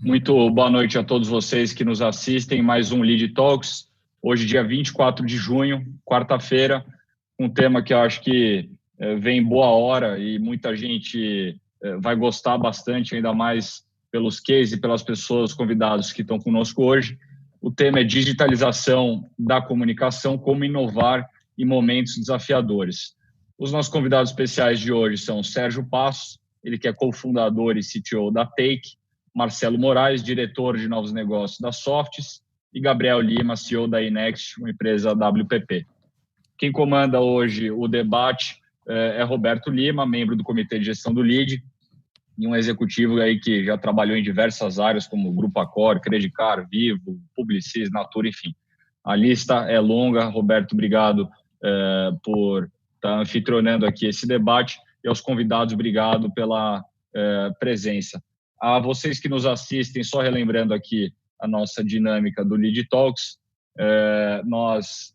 Muito boa noite a todos vocês que nos assistem. Mais um Lead Talks. Hoje, dia 24 de junho, quarta-feira, um tema que eu acho que vem em boa hora e muita gente vai gostar bastante, ainda mais pelos cases e pelas pessoas convidados que estão conosco hoje. O tema é digitalização da comunicação, como inovar em momentos desafiadores. Os nossos convidados especiais de hoje são Sérgio Passos, ele que é cofundador e CTO da Take, Marcelo Moraes, diretor de novos negócios da Softs, e Gabriel Lima, CEO da Inext, uma empresa WPP. Quem comanda hoje o debate é Roberto Lima, membro do Comitê de Gestão do Lead, e um executivo aí que já trabalhou em diversas áreas, como Grupo Accor, Credicar, Vivo, Publicis, Natura, enfim. A lista é longa. Roberto, obrigado por estar anfitrionando aqui esse debate, e aos convidados, obrigado pela presença. A vocês que nos assistem, só relembrando aqui a nossa dinâmica do Lead Talks, nós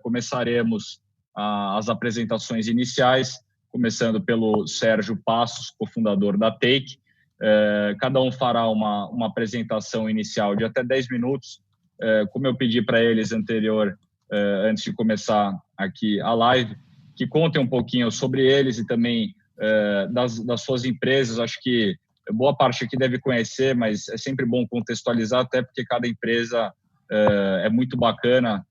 começaremos as apresentações iniciais, começando pelo Sérgio Passos, cofundador da Take. Cada um fará uma apresentação inicial de até 10 minutos. Como eu pedi para eles antes de começar aqui a live, que contem um pouquinho sobre eles e também das suas empresas. Acho que boa parte aqui deve conhecer, mas é sempre bom contextualizar, até porque cada empresa é muito bacana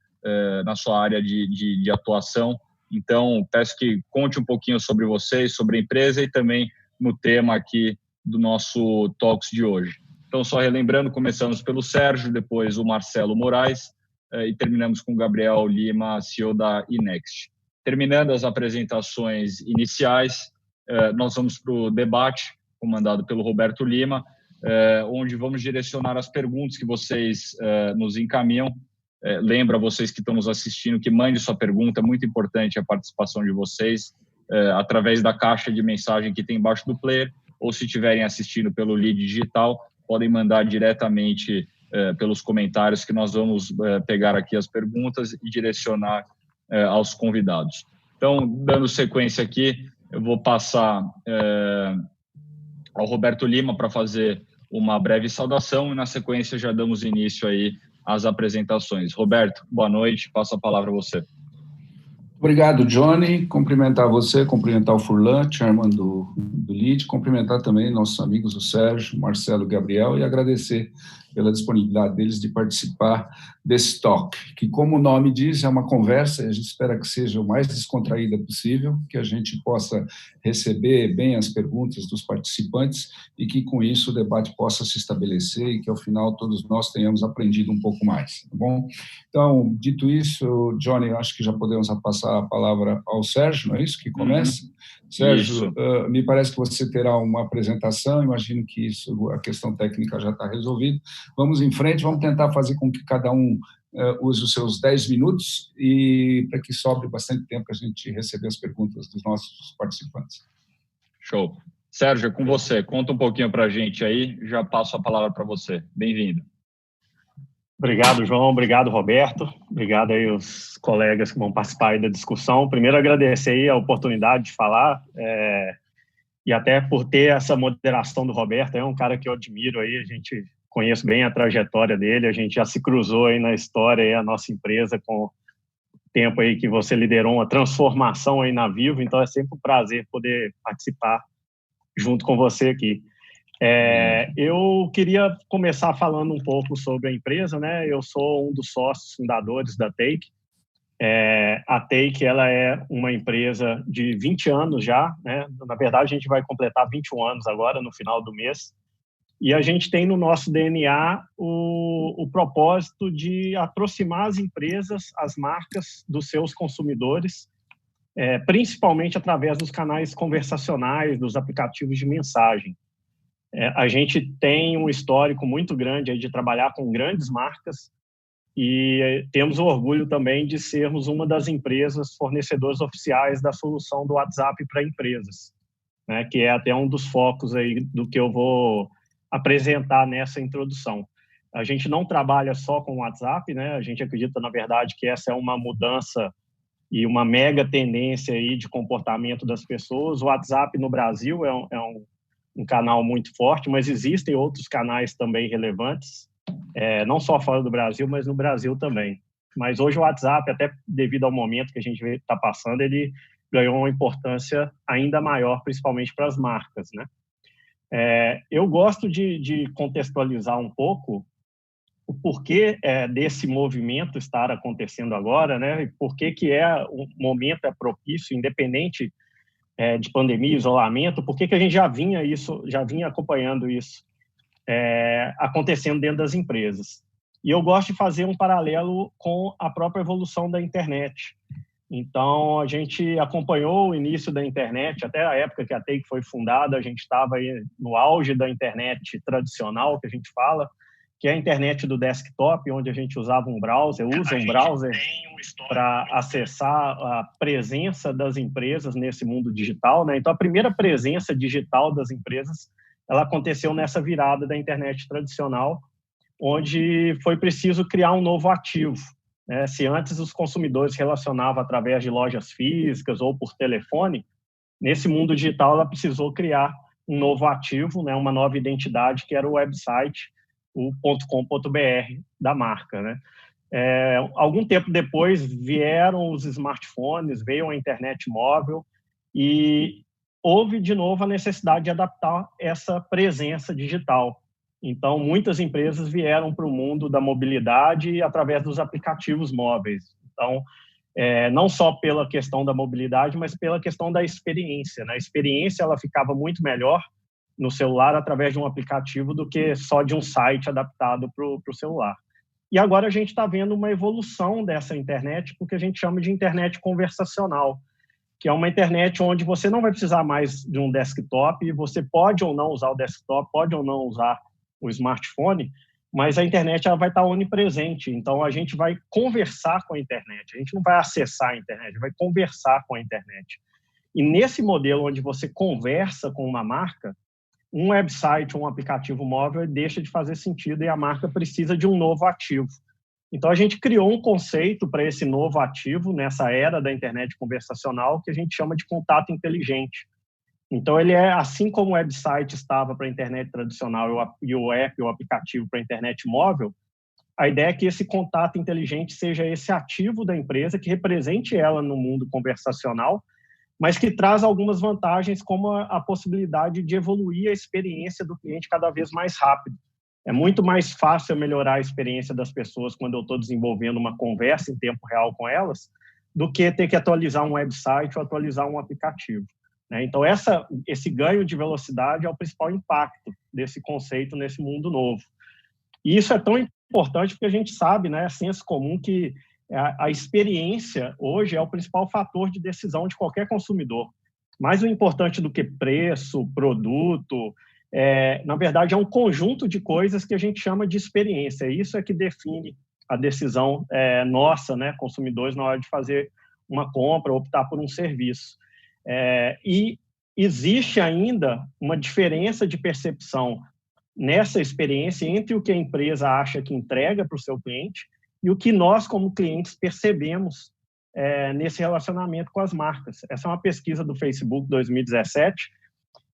na sua área de atuação. Então, peço que conte um pouquinho sobre vocês, sobre a empresa e também no tema aqui do nosso Talks de hoje. Então, só relembrando, começamos pelo Sérgio, depois o Marcelo Moraes e terminamos com o Gabriel Lima, CEO da Inext. Terminando as apresentações iniciais, nós vamos para o debate, comandado pelo Roberto Lima, onde vamos direcionar as perguntas que vocês nos encaminham. Lembro a vocês que estão nos assistindo que mande sua pergunta, é muito importante a participação de vocês, através da caixa de mensagem que tem embaixo do player, ou se estiverem assistindo pelo Lead Digital, podem mandar diretamente pelos comentários, que nós vamos pegar aqui as perguntas e direcionar aos convidados. Então, dando sequência aqui, eu vou passar ao Roberto Lima para fazer uma breve saudação e, na sequência, já damos início aí às apresentações. Roberto, boa noite, passo a palavra a você. Obrigado, Johnny. Cumprimentar você, cumprimentar o Furlan, chairman do Lead, cumprimentar também nossos amigos, o Sérgio, Marcelo e Gabriel, e agradecer pela disponibilidade deles de participar desse talk, que, como o nome diz, é uma conversa, e a gente espera que seja o mais descontraída possível, que a gente possa receber bem as perguntas dos participantes e que, com isso, o debate possa se estabelecer e que, ao final, todos nós tenhamos aprendido um pouco mais, tá bom? Então, dito isso, Johnny, acho que já podemos passar a palavra ao Sérgio, não é isso que começa? Sérgio, me parece que você terá uma apresentação, imagino que isso, a questão técnica já está resolvida. Vamos em frente, vamos tentar fazer com que cada um use os seus 10 minutos e para que sobre bastante tempo para a gente receber as perguntas dos nossos participantes. Show. Sérgio, com você, conta um pouquinho para a gente aí, já passo a palavra para você. Bem-vindo. Obrigado, João. Obrigado, Roberto. Obrigado aí aos colegas que vão participar aí da discussão. Primeiro, agradecer aí a oportunidade de falar e até por ter essa moderação do Roberto. É um cara que eu admiro aí, a gente conhece bem a trajetória dele, a gente já se cruzou aí na história, aí, a nossa empresa, com o tempo aí que você liderou uma transformação aí na Vivo, então é sempre um prazer poder participar junto com você aqui. Eu queria começar falando um pouco sobre a empresa, né? Eu sou um dos sócios fundadores da Take. A Take, ela é uma empresa de 20 anos já, né? Na verdade, a gente vai completar 21 anos agora, no final do mês. E a gente tem no nosso DNA o propósito de aproximar as empresas, as marcas dos seus consumidores, principalmente através dos canais conversacionais, dos aplicativos de mensagem. A gente tem um histórico muito grande aí de trabalhar com grandes marcas e temos o orgulho também de sermos uma das empresas fornecedoras oficiais da solução do WhatsApp para empresas, né, que é até um dos focos aí do que eu vou apresentar nessa introdução. A gente não trabalha só com o WhatsApp, né? A gente acredita, na verdade, que essa é uma mudança e uma mega tendência aí de comportamento das pessoas. O WhatsApp no Brasil é um canal muito forte, mas existem outros canais também relevantes, não só fora do Brasil, mas no Brasil também. Mas hoje o WhatsApp, até devido ao momento que a gente está passando, ele ganhou uma importância ainda maior, principalmente para as marcas, né? Eu gosto de contextualizar um pouco o porquê desse movimento estar acontecendo agora, né? E por que o momento é propício, independente de pandemia, isolamento, por que a gente já vinha acompanhando isso acontecendo dentro das empresas. E eu gosto de fazer um paralelo com a própria evolução da internet. Então, a gente acompanhou o início da internet, até a época que a Take foi fundada, a gente estava aí no auge da internet tradicional, que a gente fala, que é a internet do desktop, onde a gente usava um browser, para acessar a presença das empresas nesse mundo digital, né? Então, a primeira presença digital das empresas, ela aconteceu nessa virada da internet tradicional, onde foi preciso criar um novo ativo. Se antes os consumidores relacionavam através de lojas físicas ou por telefone, nesse mundo digital ela precisou criar um novo ativo, né, uma nova identidade, que era o website, o .com.br da marca, né? Algum tempo depois vieram os smartphones, veio a internet móvel e houve de novo a necessidade de adaptar essa presença digital. Então, muitas empresas vieram para o mundo da mobilidade através dos aplicativos móveis. Então, não só pela questão da mobilidade, mas pela questão da experiência, né? A experiência ela ficava muito melhor no celular através de um aplicativo do que só de um site adaptado para o celular. E agora a gente está vendo uma evolução dessa internet, porque a gente chama de internet conversacional, que é uma internet onde você não vai precisar mais de um desktop, você pode ou não usar o desktop, pode ou não usar o smartphone, mas a internet ela vai estar onipresente. Então, a gente vai conversar com a internet. A gente não vai acessar a internet, vai conversar com a internet. E nesse modelo onde você conversa com uma marca, um website ou um aplicativo móvel deixa de fazer sentido e a marca precisa de um novo ativo. Então, a gente criou um conceito para esse novo ativo nessa era da internet conversacional que a gente chama de contato inteligente. Então, ele assim como o website estava para a internet tradicional e o app, o aplicativo para a internet móvel, a ideia é que esse contato inteligente seja esse ativo da empresa, que represente ela no mundo conversacional, mas que traz algumas vantagens, como a possibilidade de evoluir a experiência do cliente cada vez mais rápido. É muito mais fácil melhorar a experiência das pessoas quando eu estou desenvolvendo uma conversa em tempo real com elas, do que ter que atualizar um website ou atualizar um aplicativo. Então, esse ganho de velocidade é o principal impacto desse conceito nesse mundo novo. E isso é tão importante porque a gente sabe, né, é senso comum, que a experiência hoje é o principal fator de decisão de qualquer consumidor. Mais importante do que preço, produto, na verdade, é um conjunto de coisas que a gente chama de experiência. Isso é que define a decisão nossa, né, consumidores, na hora de fazer uma compra ou optar por um serviço. E existe ainda uma diferença de percepção nessa experiência entre o que a empresa acha que entrega para o seu cliente e o que nós, como clientes, percebemos nesse relacionamento com as marcas. Essa é uma pesquisa do Facebook 2017,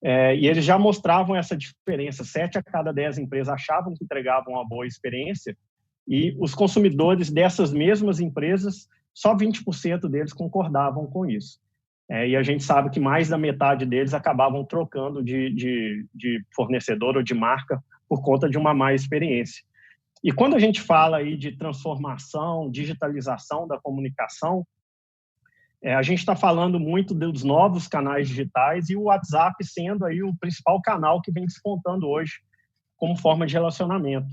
e eles já mostravam essa diferença. 7 a cada 10 empresas achavam que entregavam uma boa experiência e os consumidores dessas mesmas empresas, só 20% deles concordavam com isso. E a gente sabe que mais da metade deles acabavam trocando de fornecedor ou de marca por conta de uma má experiência. E quando a gente fala aí de transformação, digitalização da comunicação, a gente está falando muito dos novos canais digitais e o WhatsApp sendo aí o principal canal que vem despontando hoje como forma de relacionamento.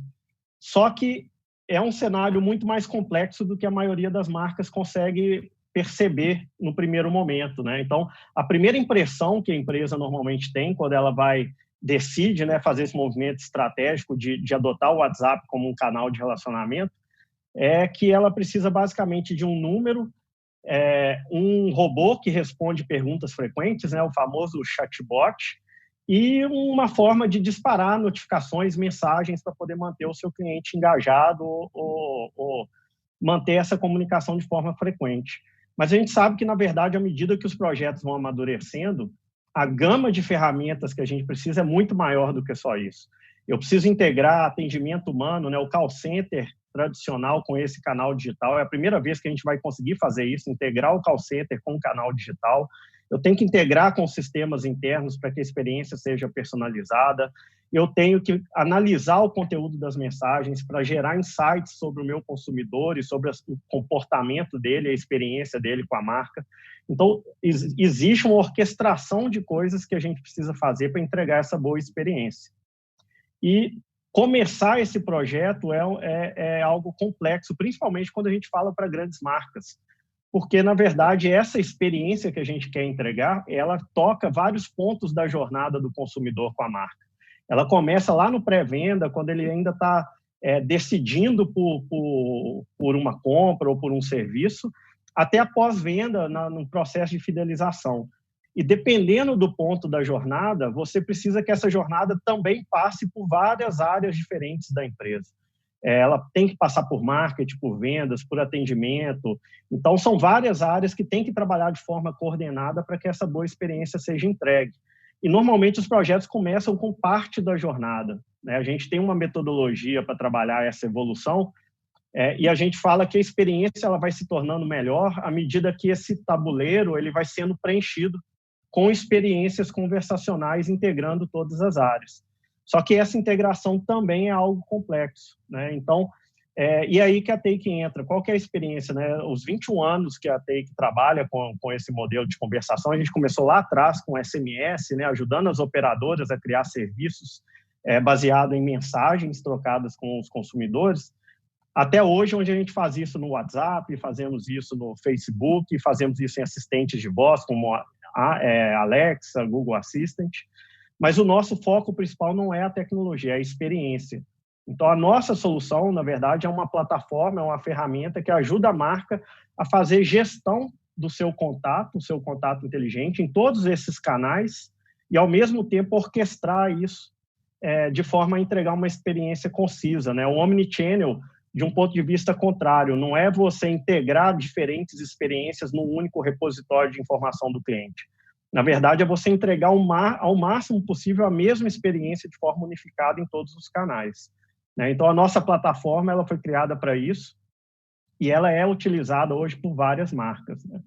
Só que é um cenário muito mais complexo do que a maioria das marcas consegue perceber no primeiro momento, né? Então, a primeira impressão que a empresa normalmente tem quando ela decide, né, fazer esse movimento estratégico de adotar o WhatsApp como um canal de relacionamento é que ela precisa basicamente de um número, um robô que responde perguntas frequentes, né, o famoso chatbot, e uma forma de disparar notificações, mensagens para poder manter o seu cliente engajado ou manter essa comunicação de forma frequente. Mas a gente sabe que, na verdade, à medida que os projetos vão amadurecendo, a gama de ferramentas que a gente precisa é muito maior do que só isso. Eu preciso integrar atendimento humano, né, o call center tradicional com esse canal digital. É a primeira vez que a gente vai conseguir fazer isso, integrar o call center com o canal digital. Eu tenho que integrar com os sistemas internos para que a experiência seja personalizada. Eu tenho que analisar o conteúdo das mensagens para gerar insights sobre o meu consumidor e sobre o comportamento dele, a experiência dele com a marca. Então, existe uma orquestração de coisas que a gente precisa fazer para entregar essa boa experiência. E começar esse projeto é algo complexo, principalmente quando a gente fala para grandes marcas, porque, na verdade, essa experiência que a gente quer entregar, ela toca vários pontos da jornada do consumidor com a marca. Ela começa lá no pré-venda, quando ele ainda está decidindo por uma compra ou por um serviço, até a pós-venda, no processo de fidelização. E dependendo do ponto da jornada, você precisa que essa jornada também passe por várias áreas diferentes da empresa. Ela tem que passar por marketing, por vendas, por atendimento. Então, são várias áreas que têm que trabalhar de forma coordenada para que essa boa experiência seja entregue. E, normalmente, os projetos começam com parte da jornada, né? A gente tem uma metodologia para trabalhar essa evolução, e a gente fala que a experiência ela vai se tornando melhor à medida que esse tabuleiro ele vai sendo preenchido com experiências conversacionais integrando todas as áreas. Só que essa integração também é algo complexo, né? Então, e aí que a Take entra. Qual que é a experiência, né? Os 21 anos que a Take trabalha com esse modelo de conversação, a gente começou lá atrás com SMS, né? Ajudando as operadoras a criar serviços baseados em mensagens trocadas com os consumidores, até hoje, onde a gente faz isso no WhatsApp, fazemos isso no Facebook, fazemos isso em assistentes de voz, como Alexa, Google Assistant. Mas o nosso foco principal não é a tecnologia, é a experiência. Então, a nossa solução, na verdade, é uma plataforma, é uma ferramenta que ajuda a marca a fazer gestão do seu contato, o seu contato inteligente, em todos esses canais, e, ao mesmo tempo, orquestrar isso de forma a entregar uma experiência concisa, né? O Omnichannel, de um ponto de vista contrário, não é você integrar diferentes experiências num único repositório de informação do cliente. Na verdade, é você entregar ao máximo possível a mesma experiência de forma unificada em todos os canais, né? Então, a nossa plataforma ela foi criada para isso e ela é utilizada hoje por várias marcas, né?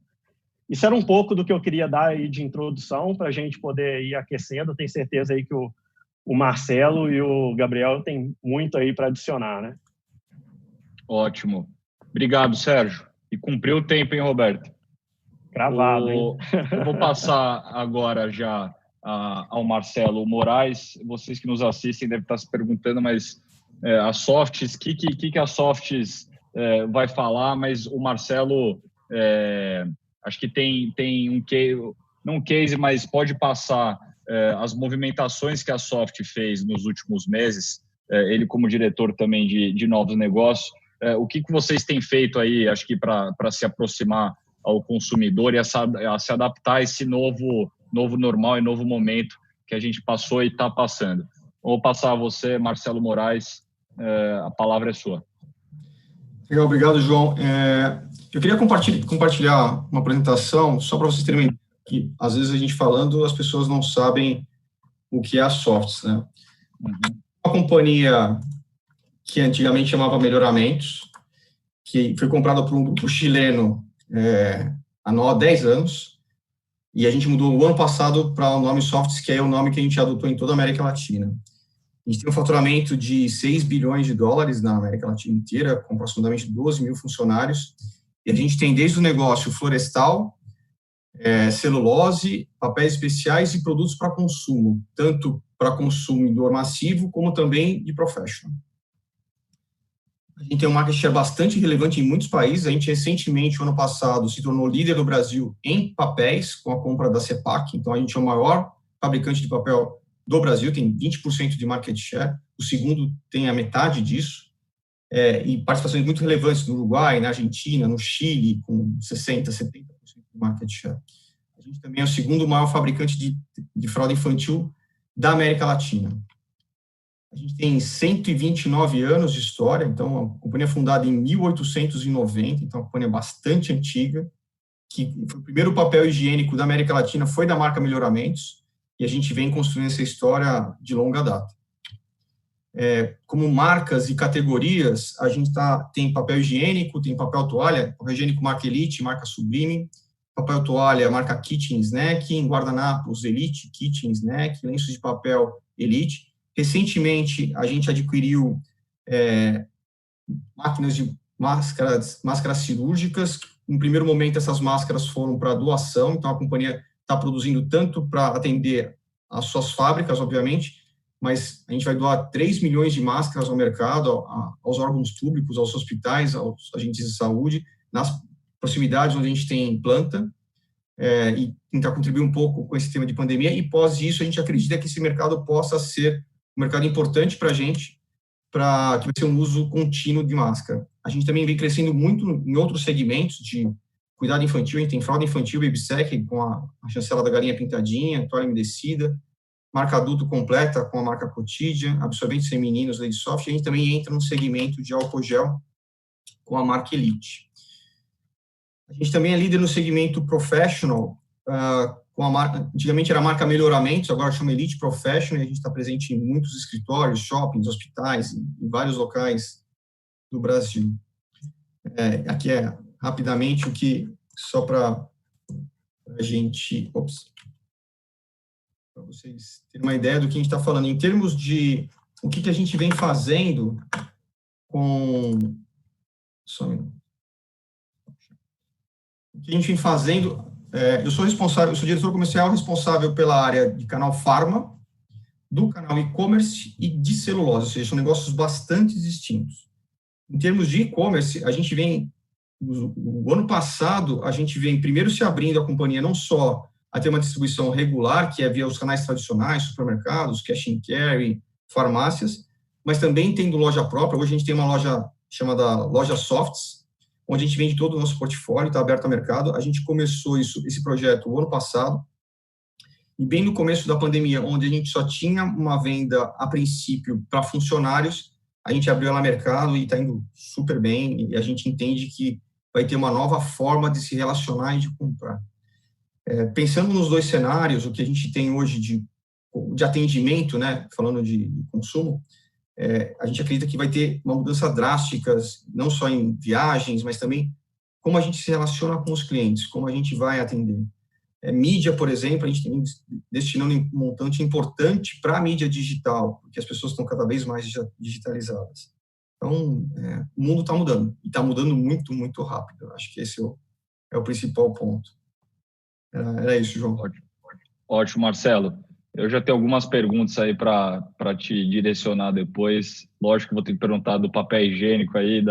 Isso era um pouco do que eu queria dar aí de introdução para a gente poder ir aquecendo. Tenho certeza aí que o Marcelo e o Gabriel têm muito aí para adicionar, né? Ótimo. Obrigado, Sérgio. E cumpriu o tempo, hein, Roberto? Cravado, hein? Eu vou passar agora já ao Marcelo Moraes. Vocês que nos assistem devem estar se perguntando, mas a Softs, o que a Softs vai falar? Mas o Marcelo, acho que tem um case, não um case, mas pode passar as movimentações que a Soft fez nos últimos meses, ele como diretor também de novos negócios. O que vocês têm feito aí, acho que para se aproximar ao consumidor e a se adaptar a esse novo normal e novo momento que a gente passou e está passando? Vou passar a você, Marcelo Moraes, a palavra é sua. Legal, obrigado, João. Eu queria compartilhar uma apresentação, só para vocês terem uma ideia, que às vezes a gente falando, as pessoas não sabem o que é a Softs, né? Uma companhia que antigamente chamava Melhoramentos, que foi comprada por um grupo chileno há 10 anos, e a gente mudou o ano passado para o nome Softs, que é o nome que a gente adotou em toda a América Latina. A gente tem um faturamento de $6 bilhões na América Latina inteira, com aproximadamente 12 mil funcionários, e a gente tem desde o negócio florestal, celulose, papéis especiais e produtos para consumo, tanto para consumidor massivo, como também de professional. A gente tem um market share bastante relevante em muitos países. A gente recentemente, ano passado, se tornou líder no Brasil em papéis, com a compra da CEPAC. Então, a gente é o maior fabricante de papel do Brasil, tem 20% de market share. O segundo tem a metade disso. E participações muito relevantes no Uruguai, na Argentina, no Chile, com 60%, 70% de market share. A gente também é o segundo maior fabricante de fralda infantil da América Latina. A gente tem 129 anos de história, então a companhia é fundada em 1890, então é uma companhia bastante antiga. que foi o primeiro papel higiênico da América Latina, foi da marca Melhoramentos, e a gente vem construindo essa história de longa data. Como marcas e categorias, a gente tem papel higiênico, tem papel toalha, papel higiênico marca Elite, marca Sublime, papel toalha marca Kitchen Snack, guardanapos Elite, Kitchen Snack, lenços de papel Elite. Recentemente, a gente adquiriu máquinas de máscaras cirúrgicas. No primeiro momento, essas máscaras foram para doação, então a companhia está produzindo tanto para atender as suas fábricas, obviamente, mas a gente vai doar 3 milhões de máscaras ao mercado, aos órgãos públicos, aos hospitais, aos agentes de saúde, nas proximidades onde a gente tem planta, e tentar contribuir um pouco com esse tema de pandemia, e pós isso a gente acredita que esse mercado possa ser um mercado importante para a gente, que vai ser um uso contínuo de máscara. A gente também vem crescendo muito em outros segmentos de cuidado infantil, a gente tem fralda infantil, BabySec, com a chancela da galinha pintadinha, toalha umedecida, marca adulto completa com a marca Cotidia, absorventes femininos, Lady Soft, e a gente também entra no segmento de álcool gel com a marca Elite. A gente também é líder no segmento Professional, com a marca, antigamente era a marca Melhoramentos, agora chama Elite Professional, e a gente está presente em muitos escritórios, shoppings, hospitais, em vários locais do Brasil. Aqui rapidamente o que, só para a gente, para vocês terem uma ideia do que a gente está falando, em termos de o que a gente vem fazendo com... Só um minuto. O que a gente vem fazendo... eu sou diretor comercial responsável pela área de canal Pharma, do canal e-commerce e de celulose, ou seja, são negócios bastante distintos. Em termos de e-commerce, a gente vem... No ano passado, a gente vem primeiro se abrindo a companhia não só a ter uma distribuição regular, que é via os canais tradicionais, supermercados, cash and carry, farmácias, mas também tendo loja própria. Hoje a gente tem uma loja chamada Loja Softs, onde a gente vende todo o nosso portfólio, está aberto ao mercado. A gente começou esse projeto o ano passado, e bem no começo da pandemia, onde a gente só tinha uma venda, a princípio, para funcionários, a gente abriu ela ao mercado e está indo super bem, e a gente entende que vai ter uma nova forma de se relacionar e de comprar. Pensando nos dois cenários, o que a gente tem hoje de atendimento, né, falando de consumo, a gente acredita que vai ter uma mudança drástica, não só em viagens, mas também como a gente se relaciona com os clientes, como a gente vai atender. Mídia, por exemplo, a gente tem destinando um montante importante para a mídia digital, porque as pessoas estão cada vez mais digitalizadas. Então, o mundo está mudando, e está mudando muito, muito rápido. Acho que esse é o principal ponto. Era isso, João. Ótimo, Marcelo. Eu já tenho algumas perguntas aí para te direcionar depois. Lógico que vou ter que perguntar do papel higiênico aí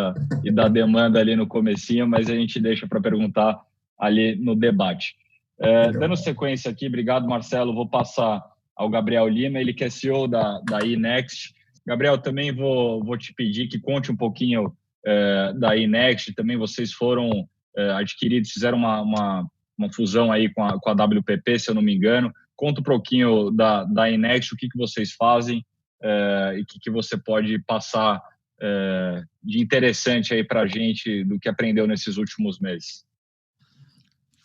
e da demanda ali no comecinho, mas a gente deixa para perguntar ali no debate. Dando sequência aqui, obrigado, Marcelo. Vou passar ao Gabriel Lima, ele que é CEO da iNext. Gabriel, também vou te pedir que conte um pouquinho da iNext. Também vocês foram adquiridos, fizeram uma fusão aí com a WPP, se eu não me engano. Conta um pouquinho da iNext, o que vocês fazem e o que você pode passar de interessante aí para a gente do que aprendeu nesses últimos meses.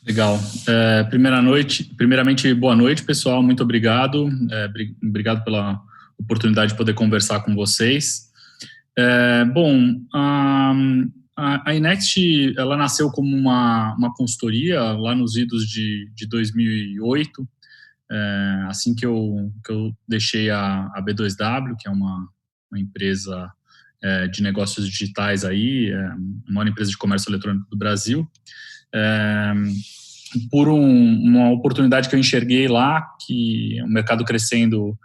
Legal. Primeiramente, boa noite, pessoal. Muito obrigado. Obrigado pela oportunidade de poder conversar com vocês. A iNext, ela nasceu como uma consultoria lá nos idos de 2008, assim que eu deixei a B2W, que é uma empresa de negócios digitais aí, a maior empresa de comércio eletrônico do Brasil, por uma oportunidade que eu enxerguei lá, que o mercado crescendo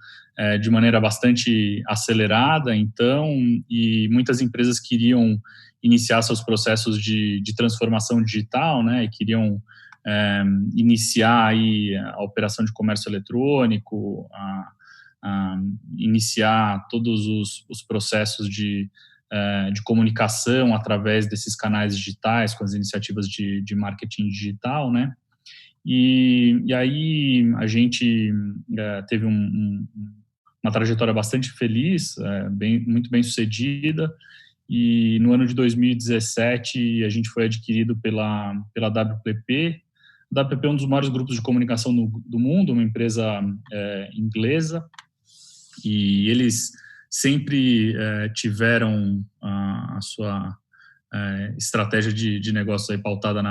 de maneira bastante acelerada, então, e muitas empresas queriam iniciar seus processos de transformação digital, né, e queriam iniciar aí a operação de comércio eletrônico, iniciar todos os processos de comunicação através desses canais digitais, com as iniciativas de marketing digital, né? E aí a gente teve uma trajetória bastante feliz, muito bem sucedida, e no ano de 2017 a gente foi adquirido pela WPP. A WPP é um dos maiores grupos de comunicação do mundo, uma empresa inglesa, e eles sempre tiveram a sua estratégia de negócio aí pautada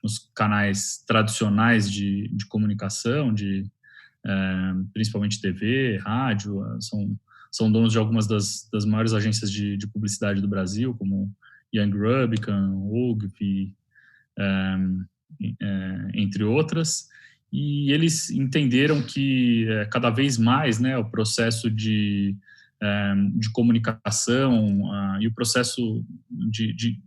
nos canais tradicionais de comunicação, principalmente TV, rádio. São donos de algumas das maiores agências de publicidade do Brasil, como Young Rubicon, Ogilvy, entre outras. E eles entenderam que cada vez mais, né, o processo de comunicação e o processo de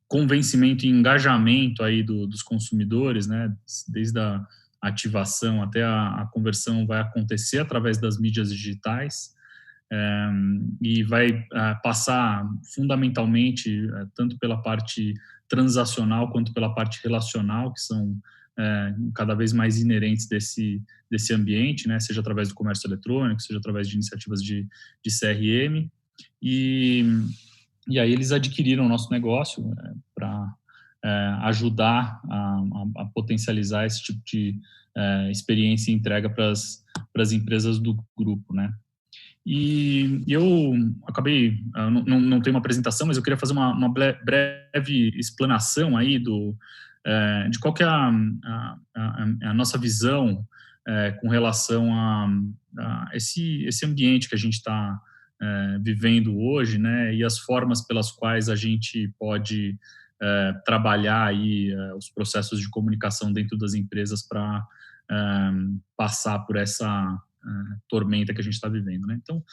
convencimento e engajamento aí dos consumidores, né, desde a ativação até a conversão, vai acontecer através das mídias digitais, e vai passar fundamentalmente tanto pela parte transacional quanto pela parte relacional, que são cada vez mais inerentes desse ambiente, né, seja através do comércio eletrônico, seja através de iniciativas de CRM, e aí eles adquiriram o nosso negócio para ajudar a potencializar esse tipo de experiência e entrega para as empresas do grupo, né. E eu acabei, não tenho uma apresentação, mas eu queria fazer uma breve explanação aí de qual que é a nossa visão com relação a esse ambiente que a gente está vivendo hoje, né, e as formas pelas quais a gente pode trabalhar aí os processos de comunicação dentro das empresas para passar por essa tormenta que a gente está vivendo, né? Então,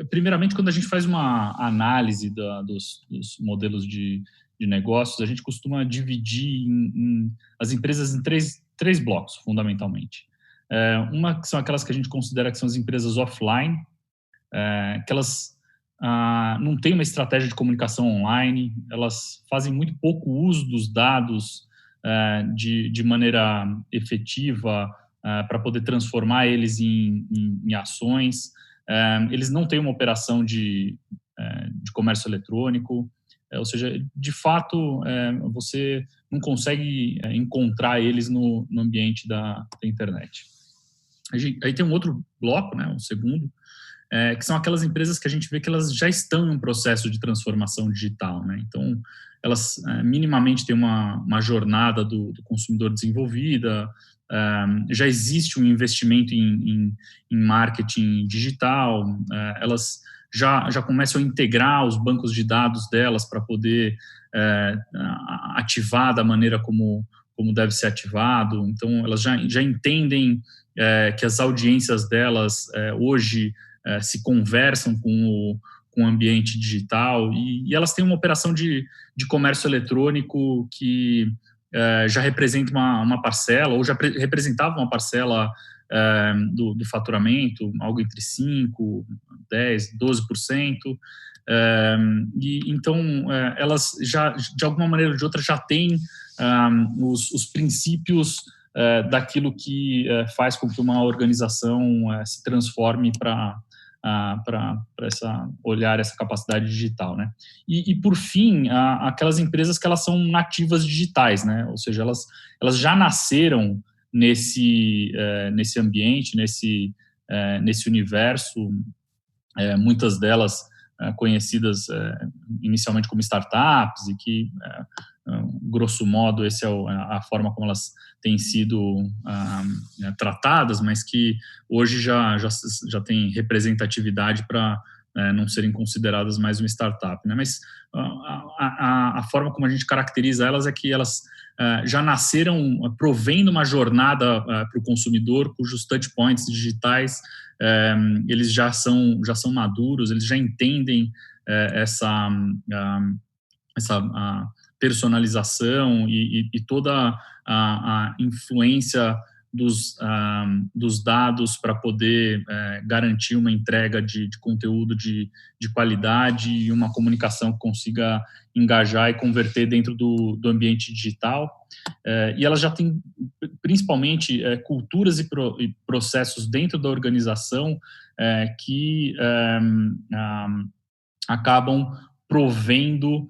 primeiramente, quando a gente faz uma análise dos modelos de negócios, a gente costuma dividir as empresas em três blocos, fundamentalmente. Uma que são aquelas que a gente considera que são as empresas offline, que elas não têm uma estratégia de comunicação online, elas fazem muito pouco uso dos dados de maneira efetiva, para poder transformar eles em ações. Eles não têm uma operação de comércio eletrônico, ou seja, de fato, você não consegue encontrar eles no ambiente da internet. Aí tem um outro bloco, né, um segundo, que são aquelas empresas que a gente vê que elas já estão em um processo de transformação digital, né? Então, elas minimamente têm uma jornada do consumidor desenvolvida, já existe um investimento em marketing digital, elas já começam a integrar os bancos de dados delas para poder ativar da maneira como deve ser ativado. Então, elas já entendem que as audiências delas hoje se conversam com o ambiente digital, e elas têm uma operação de comércio eletrônico que já representa uma parcela, ou já representava uma parcela do faturamento, algo entre 5%, 10%, 12%. E então, elas já, de alguma maneira ou de outra, já têm os princípios daquilo que faz com que uma organização se transforme para olhar essa capacidade digital, né? E por fim, aquelas empresas que elas são nativas digitais, né? Ou seja, elas já nasceram nesse ambiente, nesse universo, muitas delas conhecidas inicialmente como startups, e que, grosso modo, essa é a forma como elas têm sido tratadas, mas que hoje já tem representatividade para não serem consideradas mais uma startup, né? Mas a forma como a gente caracteriza elas é que elas já nasceram provendo uma jornada para o consumidor, cujos touch points digitais eles já são maduros, eles já entendem essa personalização e toda a influência dos dados para poder garantir uma entrega de conteúdo de qualidade e uma comunicação que consiga engajar e converter dentro do ambiente digital. E elas já têm, principalmente, culturas e processos dentro da organização que acabam provendo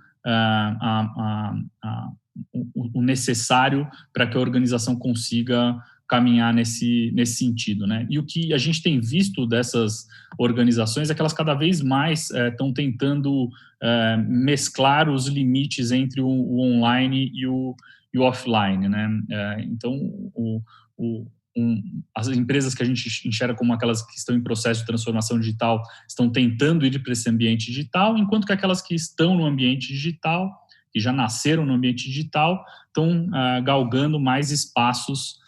o necessário para que a organização consiga caminhar nesse sentido, né? E o que a gente tem visto dessas organizações é que elas cada vez mais estão tentando mesclar os limites entre o online e o offline, né? Então, as empresas que a gente enxerga como aquelas que estão em processo de transformação digital estão tentando ir para esse ambiente digital, enquanto que aquelas que estão no ambiente digital, que já nasceram no ambiente digital, estão galgando mais espaços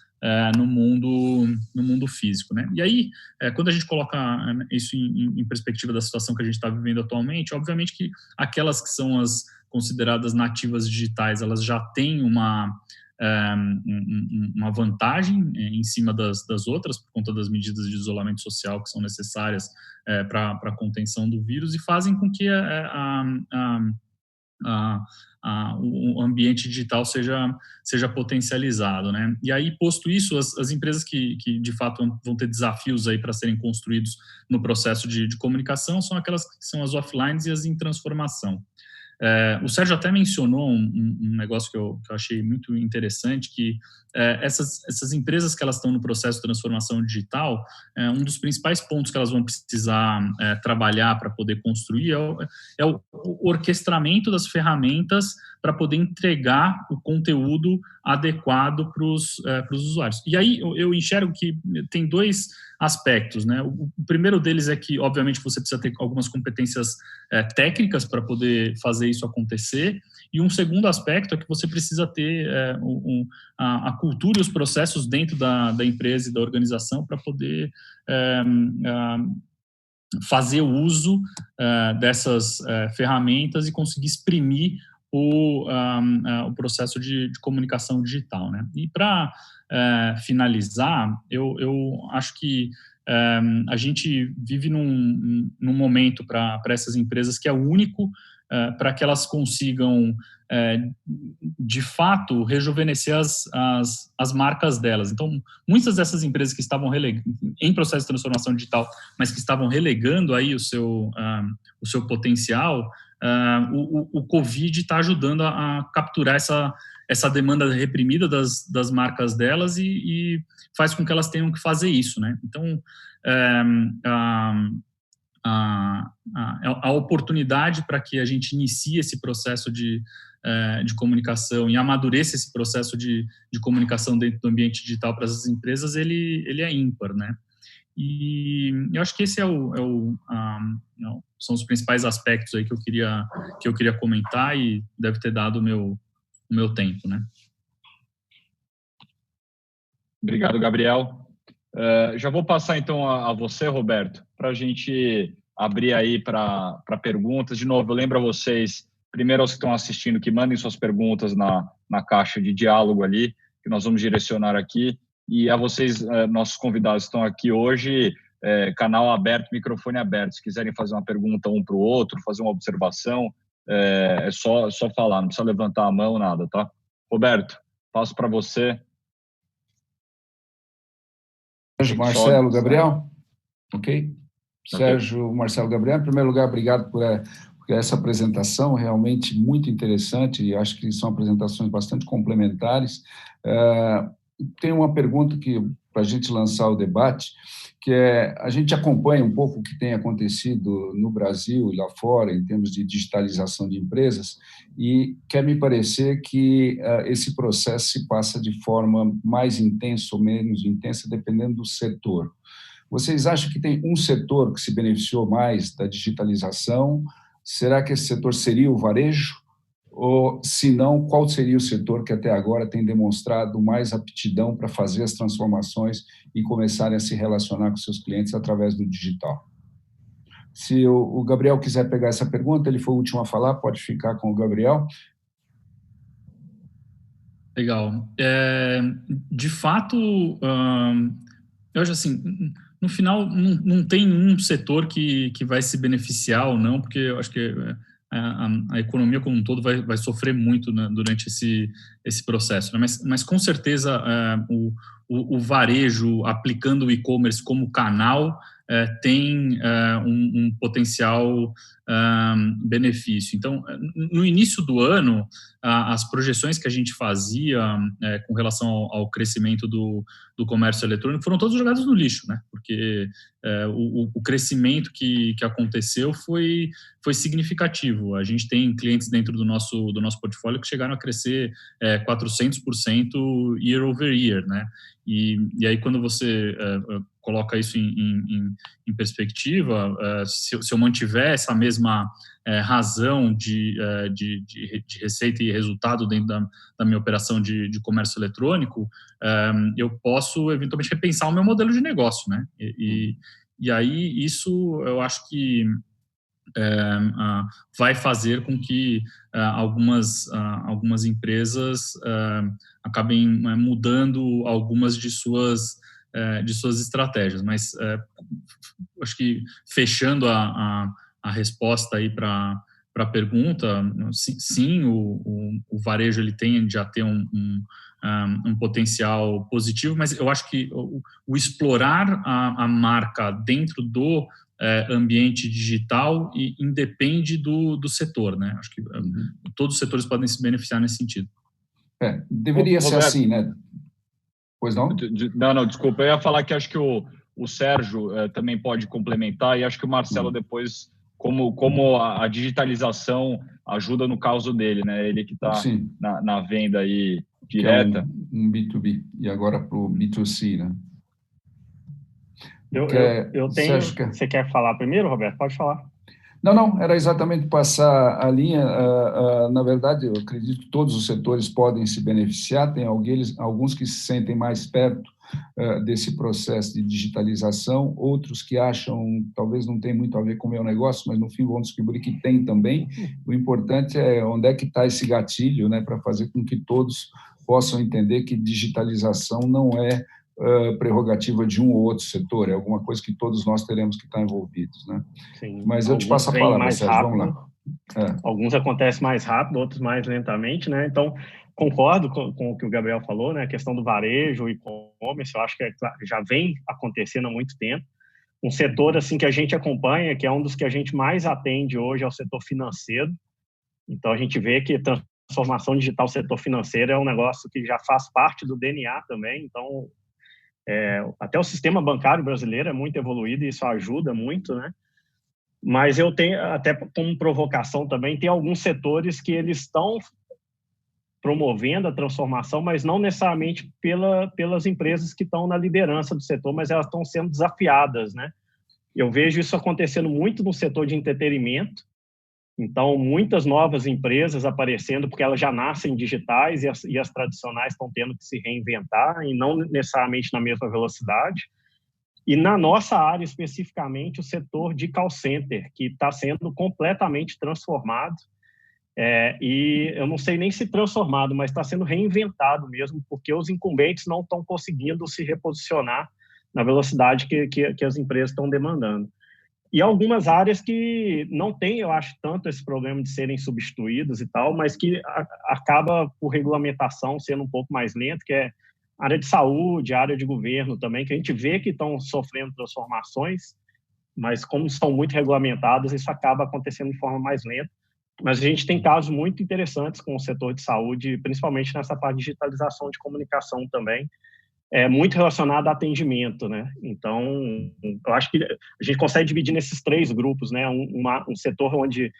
no mundo físico, né? E aí, quando a gente coloca isso em perspectiva da situação que a gente está vivendo atualmente, obviamente que aquelas que são as consideradas nativas digitais, elas já têm uma vantagem em cima das outras, por conta das medidas de isolamento social que são necessárias para a contenção do vírus, e fazem com que o ambiente digital seja potencializado, né? E aí, posto isso, as empresas que de fato vão ter desafios aí para serem construídos no processo de comunicação são aquelas que são as offline e as em transformação. O Sérgio até mencionou um negócio que eu achei muito interessante, que essas empresas que elas estão no processo de transformação digital, um dos principais pontos que elas vão precisar trabalhar para poder construir é o orquestramento das ferramentas para poder entregar o conteúdo adequado para os usuários. E aí eu enxergo que tem dois aspectos, né? O primeiro deles é que, obviamente, você precisa ter algumas competências técnicas para poder fazer isso acontecer, e um segundo aspecto é que você precisa ter a cultura e os processos dentro da empresa e da organização para poder fazer o uso dessas ferramentas e conseguir exprimir o processo de comunicação digital, né? E para finalizar, eu acho que a gente vive num momento para essas empresas que é único para que elas consigam, de fato, rejuvenescer as marcas delas. Então, muitas dessas empresas que estavam em processo de transformação digital, mas que estavam relegando aí o seu potencial, o Covid está ajudando a capturar essa demanda reprimida das marcas delas e faz com que elas tenham que fazer isso, né? Então, a oportunidade para que a gente inicie esse processo de comunicação e amadureça esse processo de comunicação dentro do ambiente digital para essas empresas, ele é ímpar, né? E eu acho que esse são os principais aspectos aí que eu queria comentar, e deve ter dado o meu tempo, né? Obrigado, Gabriel. Já vou passar então a você, Roberto, para a gente abrir aí para perguntas. De novo, eu lembro a vocês, primeiro aos que estão assistindo, que mandem suas perguntas na caixa de diálogo ali, que nós vamos direcionar aqui. E a vocês, nossos convidados estão aqui hoje, canal aberto, microfone aberto. Se quiserem fazer uma pergunta um para o outro, fazer uma observação, é só falar, não precisa levantar a mão, nada, tá? Roberto, passo para você. Sérgio, Marcelo, Gabriel? Ok? Sérgio, Marcelo, Gabriel, em primeiro lugar, obrigado por essa apresentação, realmente muito interessante, e acho que são apresentações bastante complementares. Tem uma pergunta para a gente lançar o debate, que a gente acompanha um pouco o que tem acontecido no Brasil e lá fora, em termos de digitalização de empresas, e quer me parecer que esse processo se passa de forma mais intensa ou menos intensa, dependendo do setor. Vocês acham que tem um setor que se beneficiou mais da digitalização? Será que esse setor seria o varejo? Ou, se não, qual seria o setor que até agora tem demonstrado mais aptidão para fazer as transformações e começarem a se relacionar com seus clientes através do digital? Se o Gabriel quiser pegar essa pergunta, ele foi o último a falar, pode ficar com o Gabriel. Legal. De fato, eu acho assim, no final, não tem um setor que vai se beneficiar ou não, porque eu acho que a economia como um todo vai sofrer muito, né, durante esse processo, né? Mas com certeza o varejo aplicando o e-commerce como canal tem um potencial benefício. Então, no início do ano, as projeções que a gente fazia com relação ao crescimento do comércio eletrônico foram todas jogadas no lixo, né? Porque o crescimento que aconteceu foi significativo. A gente tem clientes dentro do nosso portfólio que chegaram a crescer 400% year over year, né? E aí, quando você coloca isso em perspectiva, se eu mantiver essa mesma razão de receita e resultado dentro da minha operação de comércio eletrônico, eu posso eventualmente repensar o meu modelo de negócio, né? E aí isso eu acho que vai fazer com que algumas empresas acabem mudando algumas de suas estratégias, mas acho que fechando a resposta aí para a pergunta, sim, o varejo ele tende a ter um potencial positivo, mas eu acho que o explorar a marca dentro do ambiente digital independe do setor, né? Acho que todos os setores podem se beneficiar nesse sentido. Deveria ser assim, né? Pois não? Não, desculpa. Eu ia falar que acho que o Sérgio também pode complementar, e acho que o Marcelo depois, como a digitalização ajuda no caso dele, né? Ele que está na venda aí direta. Que é um B2B, e agora para o B2C, né? Eu tenho... Você quer falar primeiro, Roberto? Pode falar. Não, era exatamente passar a linha. Na verdade, eu acredito que todos os setores podem se beneficiar, tem alguns que se sentem mais perto desse processo de digitalização, outros que acham, talvez não tem muito a ver com o meu negócio, mas no fim vão descobrir que tem também. O importante é onde é que está esse gatilho, né, para fazer com que todos possam entender que digitalização não é prerrogativa de um ou outro setor, é alguma coisa que todos nós teremos que estar envolvidos, né? Sim, mas eu te passo a palavra, Sérgio, rápido, vamos lá. Alguns acontecem mais rápido, outros mais lentamente, né? Então, concordo com o que o Gabriel falou, né? A questão do varejo, o e-commerce, eu acho que já vem acontecendo há muito tempo. Um setor assim que a gente acompanha, que é um dos que a gente mais atende hoje, é o setor financeiro. Então, a gente vê que transformação digital do setor financeiro é um negócio que já faz parte do DNA também. Então, até o sistema bancário brasileiro é muito evoluído e isso ajuda muito, né? Mas eu tenho, até como provocação também, tem alguns setores que eles estão promovendo a transformação, mas não necessariamente pelas empresas que estão na liderança do setor, mas elas estão sendo desafiadas, né? Eu vejo isso acontecendo muito no setor de entretenimento. Então, muitas novas empresas aparecendo, porque elas já nascem digitais e as tradicionais estão tendo que se reinventar, e não necessariamente na mesma velocidade. E na nossa área, especificamente, o setor de call center, que está sendo completamente transformado. E eu não sei nem se transformado, mas está sendo reinventado mesmo, porque os incumbentes não estão conseguindo se reposicionar na velocidade que as empresas estão demandando. E algumas áreas que não têm, eu acho, tanto esse problema de serem substituídos e tal, mas que acaba, por regulamentação, sendo um pouco mais lento, que é área de saúde, área de governo também, que a gente vê que estão sofrendo transformações, mas como são muito regulamentadas, isso acaba acontecendo de forma mais lenta. Mas a gente tem casos muito interessantes com o setor de saúde, principalmente nessa parte de digitalização de comunicação também, muito relacionado a atendimento, né? Então, eu acho que a gente consegue dividir nesses três grupos, né? Um setor onde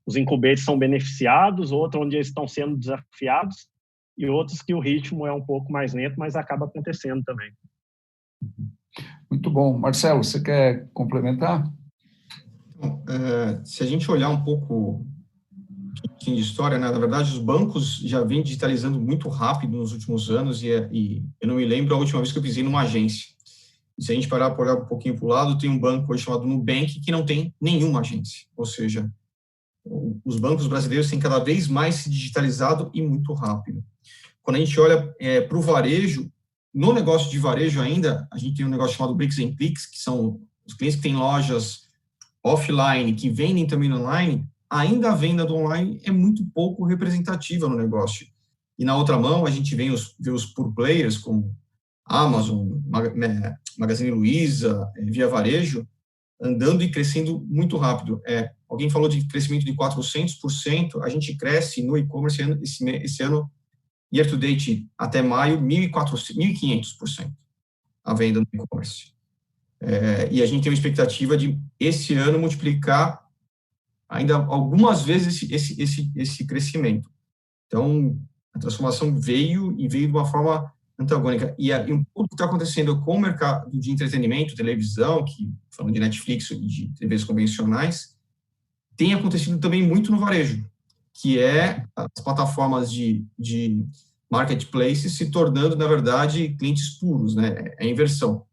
os incumbentes são beneficiados, outro onde eles estão sendo desafiados, e outros que o ritmo é um pouco mais lento, mas acaba acontecendo também. Muito bom. Marcelo, você quer complementar? Então, se a gente olhar um pouco de história, né? Na verdade, os bancos já vêm digitalizando muito rápido nos últimos anos e eu não me lembro a última vez que eu pisei numa agência. E se a gente parar para olhar um pouquinho para o lado, tem um banco hoje chamado Nubank que não tem nenhuma agência. Ou seja, os bancos brasileiros têm cada vez mais se digitalizado e muito rápido. Quando a gente olha para o varejo, no negócio de varejo ainda, a gente tem um negócio chamado Bricks and Clicks, que são os clientes que têm lojas offline, que vendem também online. Ainda a venda do online é muito pouco representativa no negócio. E na outra mão, a gente vê os pure players, como Amazon, Magazine Luiza, Via Varejo, andando e crescendo muito rápido. Alguém falou de crescimento de 400%, a gente cresce no e-commerce esse ano, year to date, até maio, 1.500% a venda no e-commerce. E a gente tem uma expectativa de, esse ano, multiplicar ainda algumas vezes esse crescimento. Então, a transformação veio de uma forma antagônica. E um pouco que está acontecendo com o mercado de entretenimento, televisão, falando de Netflix e de TVs convencionais, tem acontecido também muito no varejo, que é as plataformas de marketplaces se tornando, na verdade, clientes puros, né? É a inversão.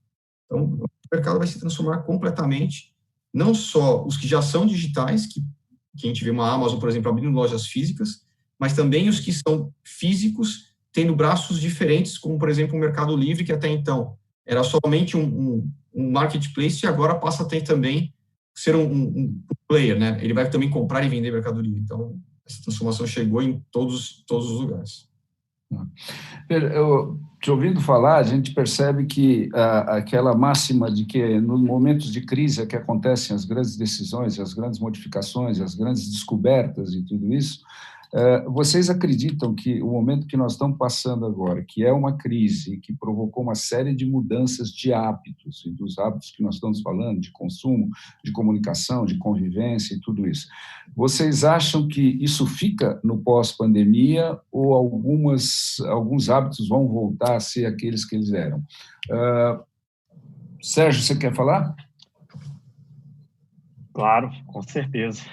Então, o mercado vai se transformar completamente, não só os que já são digitais, que a gente vê uma Amazon, por exemplo, abrindo lojas físicas, mas também os que são físicos, tendo braços diferentes, como, por exemplo, o Mercado Livre, que até então era somente um marketplace, e agora passa a ter também ser um player, né? Ele vai também comprar e vender Mercado Livre. Então, essa transformação chegou em todos os lugares. Te ouvindo falar, a gente percebe que aquela máxima de que nos momentos de crise é que acontecem as grandes decisões, as grandes modificações, as grandes descobertas e tudo isso. Vocês acreditam que o momento que nós estamos passando agora, que é uma crise que provocou uma série de mudanças de hábitos, e dos hábitos que nós estamos falando, de consumo, de comunicação, de convivência e tudo isso, vocês acham que isso fica no pós-pandemia ou alguns hábitos vão voltar a ser aqueles que eles eram? Sérgio, você quer falar? Claro, com certeza.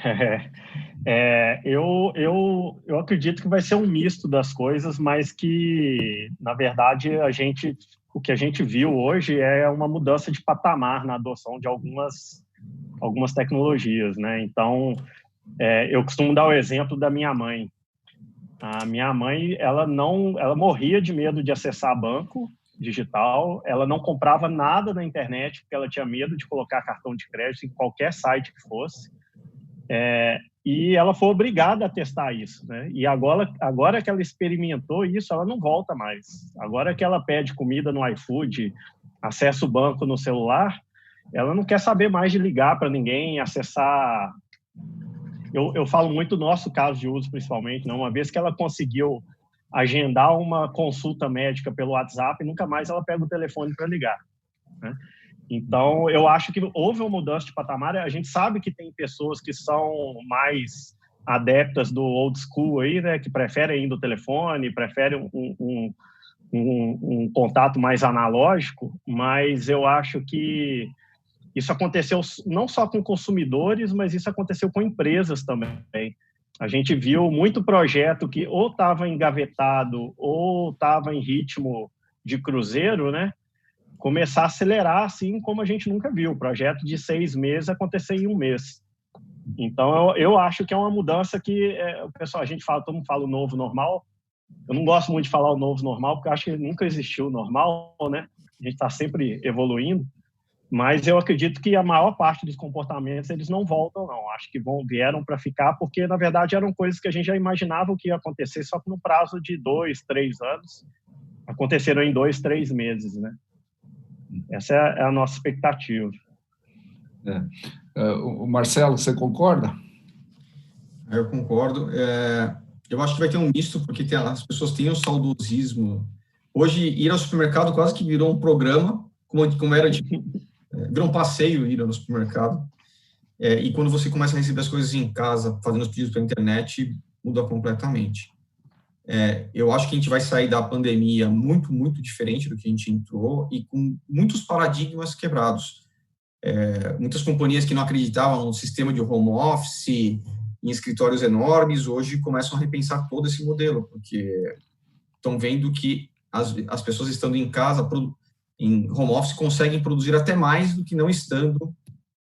Eu acredito que vai ser um misto das coisas, mas que, na verdade, o que a gente viu hoje é uma mudança de patamar na adoção de algumas tecnologias, né? Então, eu costumo dar o exemplo da minha mãe. A minha mãe, ela morria de medo de acessar banco digital, ela não comprava nada na internet porque ela tinha medo de colocar cartão de crédito em qualquer site que fosse. E ela foi obrigada a testar isso, né? E agora que ela experimentou isso, ela não volta mais. Agora que ela pede comida no iFood, acessa o banco no celular, ela não quer saber mais de ligar para ninguém, acessar. Eu falo muito do nosso caso de uso, principalmente, né? Uma vez que ela conseguiu agendar uma consulta médica pelo WhatsApp, nunca mais ela pega o telefone para ligar, né? Então, eu acho que houve uma mudança de patamar. A gente sabe que tem pessoas que são mais adeptas do old school aí, né, que preferem ir do telefone, preferem um contato mais analógico, mas eu acho que isso aconteceu não só com consumidores, mas isso aconteceu com empresas também. A gente viu muito projeto que ou estava engavetado ou estava em ritmo de cruzeiro, né, começar a acelerar assim como a gente nunca viu. O projeto de 6 meses acontecer em 1 mês. Então, eu acho que é uma mudança que, pessoal, todo mundo fala o novo normal. Eu não gosto muito de falar o novo normal, porque eu acho que nunca existiu o normal, né? A gente está sempre evoluindo. Mas eu acredito que a maior parte dos comportamentos, eles não voltam, não. Acho que vieram para ficar, porque, na verdade, eram coisas que a gente já imaginava que ia acontecer, só que no prazo de 2, 3 anos, aconteceram em 2, 3 meses, né? Essa é a nossa expectativa. O Marcelo, você concorda? Eu concordo. Eu acho que vai ter um misto, porque as pessoas têm o saudosismo. Hoje, ir ao supermercado quase que virou um programa, como era virou um passeio ir ao supermercado. E quando você começa a receber as coisas em casa, fazendo os pedidos pela internet, muda completamente. Eu acho que a gente vai sair da pandemia muito, muito diferente do que a gente entrou e com muitos paradigmas quebrados. Muitas companhias que não acreditavam no sistema de home office, em escritórios enormes, hoje começam a repensar todo esse modelo, porque estão vendo que as pessoas estando em casa, em home office, conseguem produzir até mais do que não estando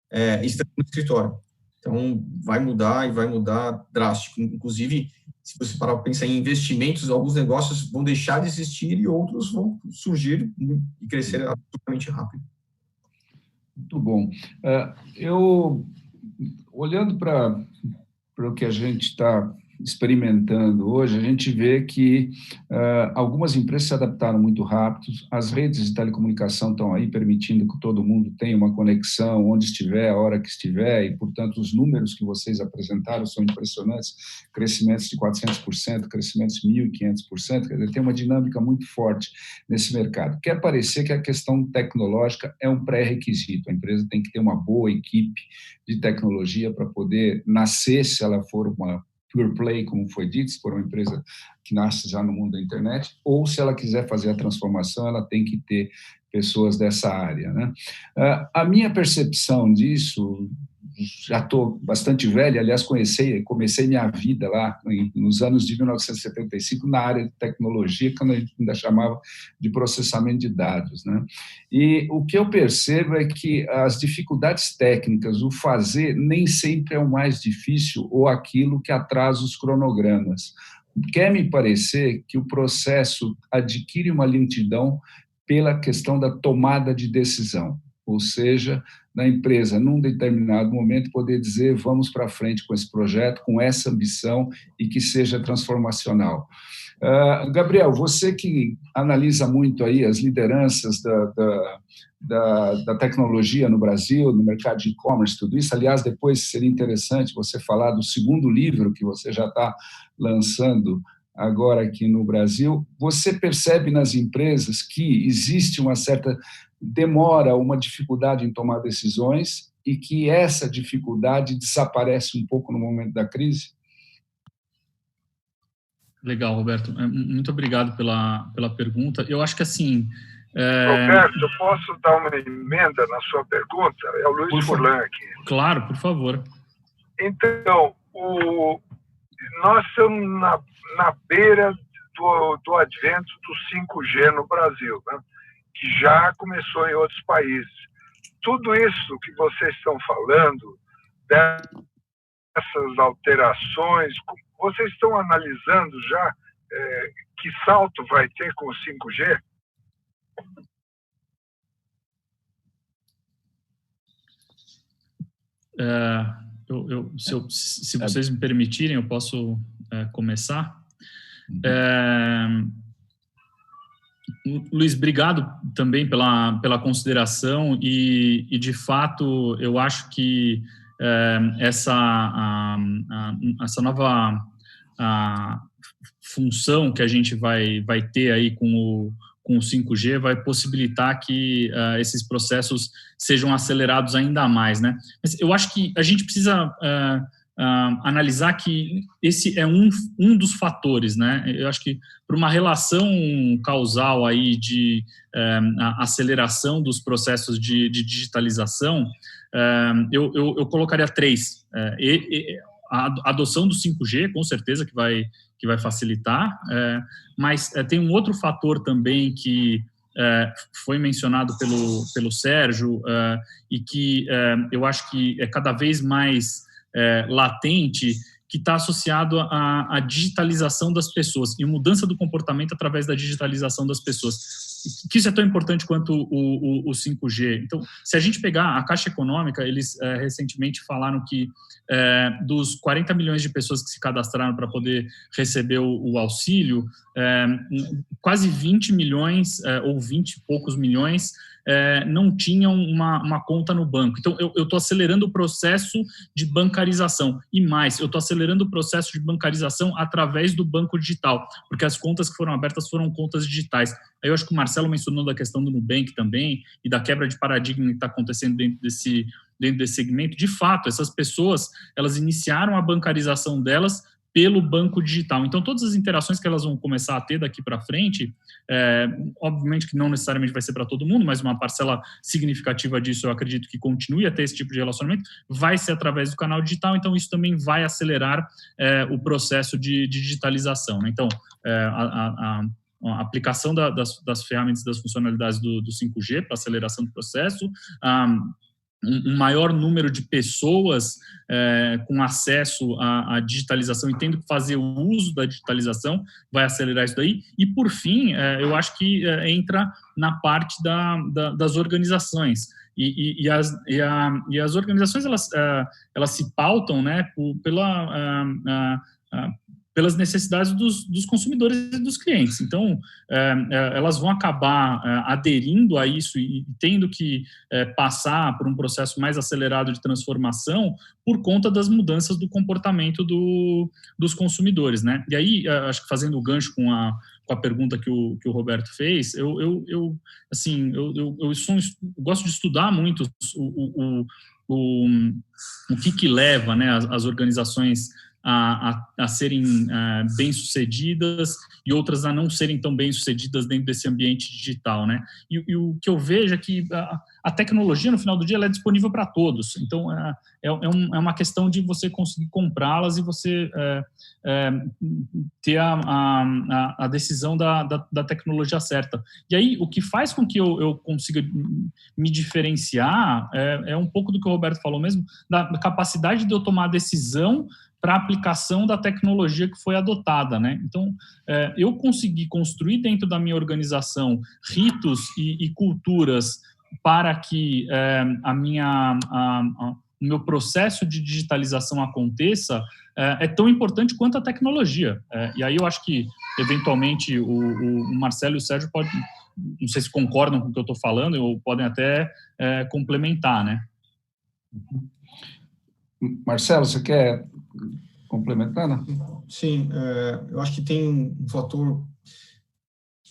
no escritório. Então, vai mudar e vai mudar drástico. Inclusive, se você parar para pensar em investimentos, alguns negócios vão deixar de existir e outros vão surgir e crescer absolutamente rápido. Muito bom. Eu, olhando para o que a gente está experimentando hoje, a gente vê que algumas empresas se adaptaram muito rápido, as redes de telecomunicação estão aí permitindo que todo mundo tenha uma conexão onde estiver, a hora que estiver, e, portanto, os números que vocês apresentaram são impressionantes, crescimentos de 400%, crescimentos de 1.500%, quer dizer, tem uma dinâmica muito forte nesse mercado. Quer parecer que a questão tecnológica é um pré-requisito, a empresa tem que ter uma boa equipe de tecnologia para poder nascer, se ela for uma pure play, como foi dito, se for uma empresa que nasce já no mundo da internet, ou se ela quiser fazer a transformação, ela tem que ter pessoas dessa área, né? A minha percepção disso, já estou bastante velho, aliás, comecei minha vida lá nos anos de 1975 na área de tecnologia, quando a gente ainda chamava de processamento de dados, né? E o que eu percebo é que as dificuldades técnicas, o fazer, nem sempre é o mais difícil ou aquilo que atrasa os cronogramas. Quer me parecer que o processo adquire uma lentidão pela questão da tomada de decisão, ou seja, na empresa, num determinado momento, poder dizer vamos para frente com esse projeto, com essa ambição e que seja transformacional. Gabriel, você que analisa muito aí as lideranças da tecnologia no Brasil, no mercado de e-commerce, tudo isso, aliás, depois seria interessante você falar do segundo livro que você já está lançando agora aqui no Brasil. Você percebe nas empresas que existe uma certa demora, uma dificuldade em tomar decisões e que essa dificuldade desaparece um pouco no momento da crise? Legal, Roberto. Muito obrigado pela pergunta. Eu acho que, assim... Roberto, eu posso dar uma emenda na sua pergunta? É o Luiz Furlan aqui. Claro, por favor. Então, nós estamos na beira do advento do 5G no Brasil, né? Que já começou em outros países. Tudo isso que vocês estão falando, dessas alterações, vocês estão analisando já que salto vai ter com o 5G? Se vocês me permitirem, eu posso começar. Luiz, obrigado também pela consideração e de fato, eu acho que essa nova função que a gente vai ter aí com o 5G vai possibilitar que esses processos sejam acelerados ainda mais, né? Mas eu acho que a gente precisa analisar que esse é um dos fatores, né? Eu acho que por uma relação causal aí de aceleração dos processos de digitalização, eu colocaria 3. A adoção do 5G, com certeza, que vai facilitar, mas tem um outro fator também que foi mencionado pelo Sérgio e que eu acho que é cada vez mais latente, que está associado à digitalização das pessoas e mudança do comportamento através da digitalização das pessoas. Que isso é tão importante quanto o 5G. Então, se a gente pegar a Caixa Econômica, eles recentemente falaram que dos 40 milhões de pessoas que se cadastraram para poder receber o auxílio, quase 20 milhões ou 20 e poucos milhões não tinham uma conta no banco. Então, eu estou acelerando o processo de bancarização. E mais, eu estou acelerando o processo de bancarização através do banco digital, porque as contas que foram abertas foram contas digitais. Aí eu acho que o Marcelo mencionou da questão do Nubank também e da quebra de paradigma que está acontecendo dentro desse segmento. De fato, essas pessoas, elas iniciaram a bancarização delas pelo banco digital. Então, todas as interações que elas vão começar a ter daqui para frente, obviamente que não necessariamente vai ser para todo mundo, mas uma parcela significativa disso, eu acredito que continue a ter esse tipo de relacionamento, vai ser através do canal digital, então isso também vai acelerar o processo de digitalização, né? Então, a aplicação das ferramentas, das funcionalidades do 5G para aceleração do processo, um maior número de pessoas com acesso à digitalização e tendo que fazer o uso da digitalização vai acelerar isso daí. E, por fim, eu acho que entra na parte das organizações. E as organizações, elas se pautam, né, pelas necessidades dos consumidores e dos clientes. Então, elas vão acabar aderindo a isso e tendo que passar por um processo mais acelerado de transformação por conta das mudanças do comportamento dos consumidores, né? E aí, acho que fazendo o gancho com a pergunta que o Roberto fez, eu gosto de estudar muito o que leva, né, as organizações a serem bem-sucedidas e outras a não serem tão bem-sucedidas dentro desse ambiente digital, né? E o que eu vejo é que a tecnologia, no final do dia, ela é disponível para todos. Então, é uma questão de você conseguir comprá-las e você ter a decisão da tecnologia certa. E aí, o que faz com que eu consiga me diferenciar é um pouco do que o Roberto falou mesmo, da capacidade de eu tomar a decisão para a aplicação da tecnologia que foi adotada, né? Então, eu consegui construir dentro da minha organização ritos e culturas para que o meu processo de digitalização aconteça é tão importante quanto a tecnologia. E aí eu acho que, eventualmente, o Marcelo e o Sérgio podem, não sei se concordam com o que eu estou falando, ou podem até complementar, né? Marcelo, você quer complementar, né? Sim, eu acho que tem um fator,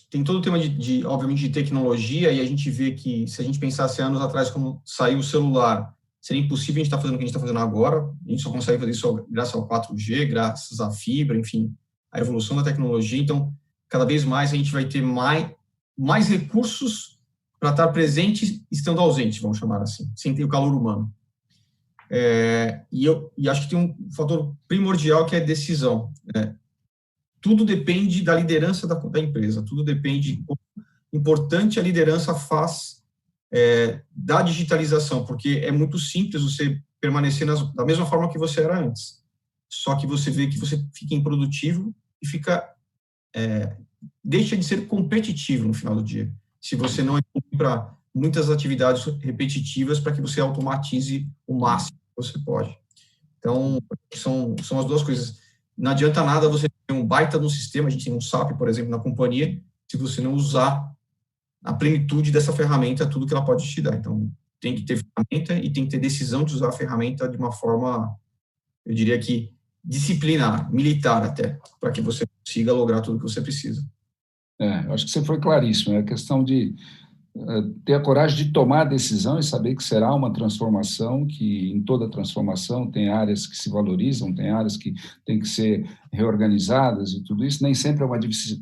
tem todo o tema obviamente, de tecnologia, e a gente vê que, se a gente pensasse anos atrás, quando saiu o celular, seria impossível a gente estar fazendo o que a gente está fazendo agora. A gente só consegue fazer isso graças ao 4G, graças à fibra, enfim, a evolução da tecnologia. Então, cada vez mais a gente vai ter mais recursos para estar presente estando ausente, vamos chamar assim, sem ter o calor humano. E acho que tem um fator primordial, que é decisão. Tudo depende da liderança da empresa, tudo depende de quão importante a liderança faz da digitalização, porque é muito simples você permanecer da mesma forma que você era antes, só que você vê que você fica improdutivo e deixa de ser competitivo no final do dia, se você não evolui para muitas atividades repetitivas para que você automatize o máximo que você pode. Então, são as duas coisas. Não adianta nada você ter um baita no sistema, a gente tem um SAP, por exemplo, na companhia, se você não usar a plenitude dessa ferramenta, tudo que ela pode te dar. Então, tem que ter ferramenta e tem que ter decisão de usar a ferramenta de uma forma, eu diria que disciplinar, militar até, para que você consiga lograr tudo que você precisa. Eu acho que você foi claríssimo. É a questão de ter a coragem de tomar a decisão e saber que será uma transformação, que em toda transformação tem áreas que se valorizam, tem áreas que têm que ser reorganizadas e tudo isso. Nem sempre é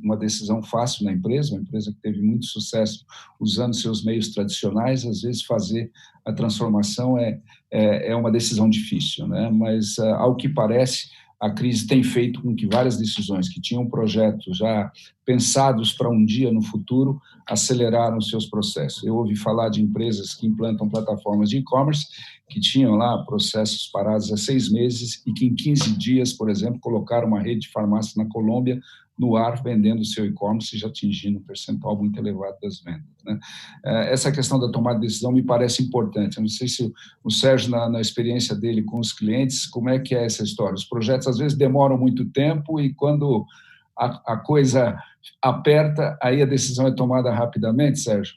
uma decisão fácil na empresa, uma empresa que teve muito sucesso usando seus meios tradicionais, às vezes fazer a transformação é uma decisão difícil, né? Mas, ao que parece, a crise tem feito com que várias decisões que tinham projetos já pensados para um dia no futuro aceleraram seus processos. Eu ouvi falar de empresas que implantam plataformas de e-commerce que tinham lá processos parados há 6 meses e que em 15 dias, por exemplo, colocaram uma rede de farmácia na Colômbia no ar, vendendo o seu e-commerce e já atingindo um percentual muito elevado das vendas, né? Essa questão da tomada de decisão me parece importante. Eu não sei se o Sérgio, na experiência dele com os clientes, como é que é essa história? Os projetos, às vezes, demoram muito tempo e quando a coisa aperta, aí a decisão é tomada rapidamente, Sérgio?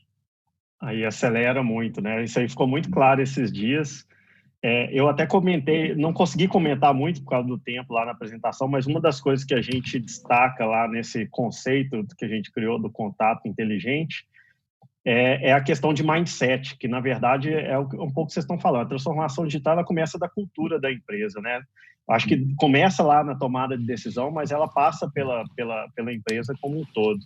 Aí acelera muito, né? Isso aí ficou muito claro esses dias. Eu até comentei, não consegui comentar muito por causa do tempo lá na apresentação, mas uma das coisas que a gente destaca lá nesse conceito que a gente criou do contato inteligente é a questão de mindset, que na verdade é um pouco que vocês estão falando. A transformação digital, ela começa da cultura da empresa, né? Acho que começa lá na tomada de decisão, mas ela passa pela empresa como um todo.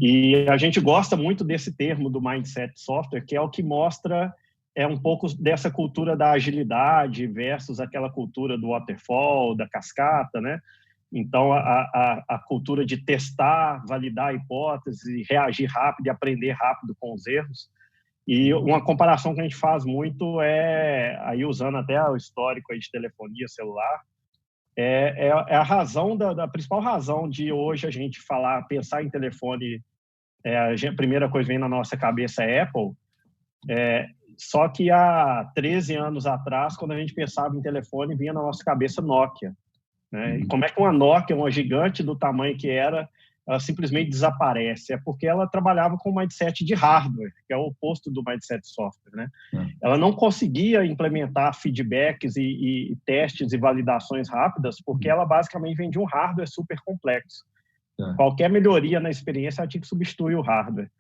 E a gente gosta muito desse termo do mindset software, que é o que mostra um pouco dessa cultura da agilidade versus aquela cultura do waterfall, da cascata, né? Então, a cultura de testar, validar a hipótese, reagir rápido e aprender rápido com os erros. E uma comparação que a gente faz muito aí usando até o histórico aí de telefonia celular, a razão, a principal razão de hoje a gente pensar em telefone, a primeira coisa que vem na nossa cabeça é Apple, só que há 13 anos atrás, quando a gente pensava em telefone, vinha na nossa cabeça Nokia. né? E como é que uma Nokia, uma gigante do tamanho que era, ela simplesmente desaparece? É porque ela trabalhava com mindset de hardware, que é o oposto do mindset software, né? Ela não conseguia implementar feedbacks e testes e validações rápidas, porque ela basicamente vendia um hardware super complexo. Qualquer melhoria na experiência, ela tinha que substituir o hardware.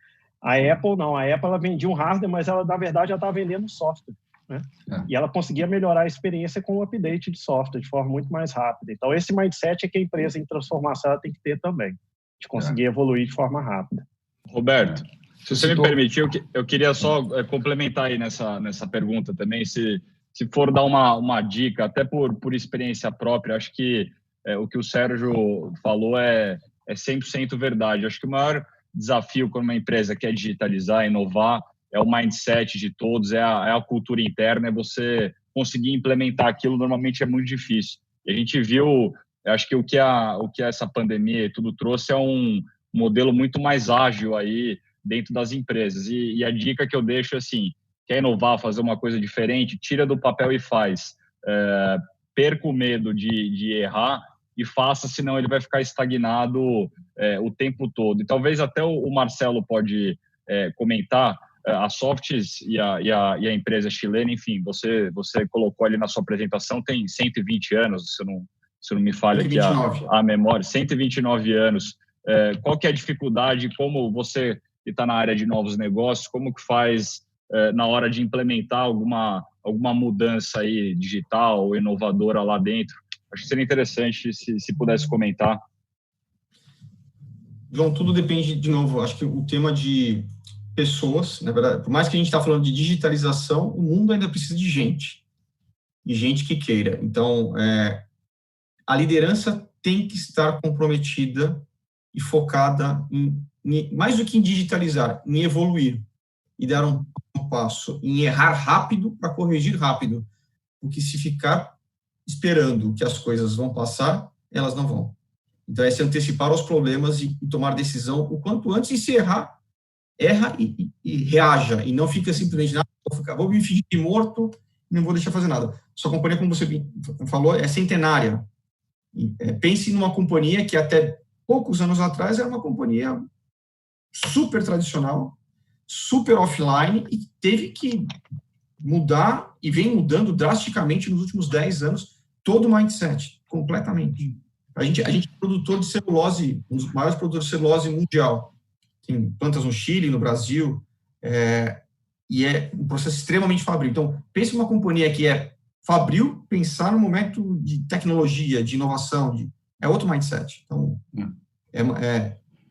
A Apple não, a Apple ela vendia um hardware, mas ela, na verdade, já estava vendendo um software, né? E ela conseguia melhorar a experiência com o update de software de forma muito mais rápida. Então, esse mindset é que a empresa em transformação ela tem que ter também, de conseguir evoluir de forma rápida. Roberto, se você me permitir, eu queria só complementar aí nessa pergunta também, se for dar uma dica, até por experiência própria, acho que o que o Sérgio falou é 100% verdade. Acho que o maior desafio quando uma empresa quer digitalizar, inovar, é o mindset de todos, é a cultura interna, é você conseguir implementar aquilo, normalmente é muito difícil. E a gente viu, acho que o que essa pandemia e tudo trouxe é um modelo muito mais ágil aí dentro das empresas. E a dica que eu deixo é assim, quer inovar, fazer uma coisa diferente, tira do papel e faz. Perca o medo de errar e faça, senão ele vai ficar estagnado o tempo todo. E talvez até o Marcelo pode comentar, a Softs e a empresa chilena, enfim, você colocou ali na sua apresentação, tem 120 anos, se não me falha aqui a memória, 129 anos. Qual que é a dificuldade, como você que está na área de novos negócios, como que faz na hora de implementar alguma mudança aí digital ou inovadora lá dentro? Acho que seria interessante se pudesse comentar. João, tudo depende, de novo, acho que o tema de pessoas, na verdade, por mais que a gente está falando de digitalização, o mundo ainda precisa de gente, e gente que queira. Então, a liderança tem que estar comprometida e focada mais do que em digitalizar, em evoluir e dar um passo, em errar rápido para corrigir rápido, porque se ficar esperando que as coisas vão passar, elas não vão. Então, é se antecipar aos problemas e tomar decisão o quanto antes, e se erra e reaja, e não fica simplesmente, vou me fingir de morto e não vou deixar fazer nada. Sua companhia, como você falou, é centenária. Pense numa companhia que até poucos anos atrás era uma companhia super tradicional, super offline, e teve que mudar, e vem mudando drasticamente nos últimos 10 anos, todo o mindset, completamente. A gente é produtor de celulose, um dos maiores produtores de celulose mundial. Tem plantas no Chile, no Brasil, e é um processo extremamente fabril. Então, pense em uma companhia que é fabril, pensar no momento de tecnologia, de inovação, é outro mindset. Então,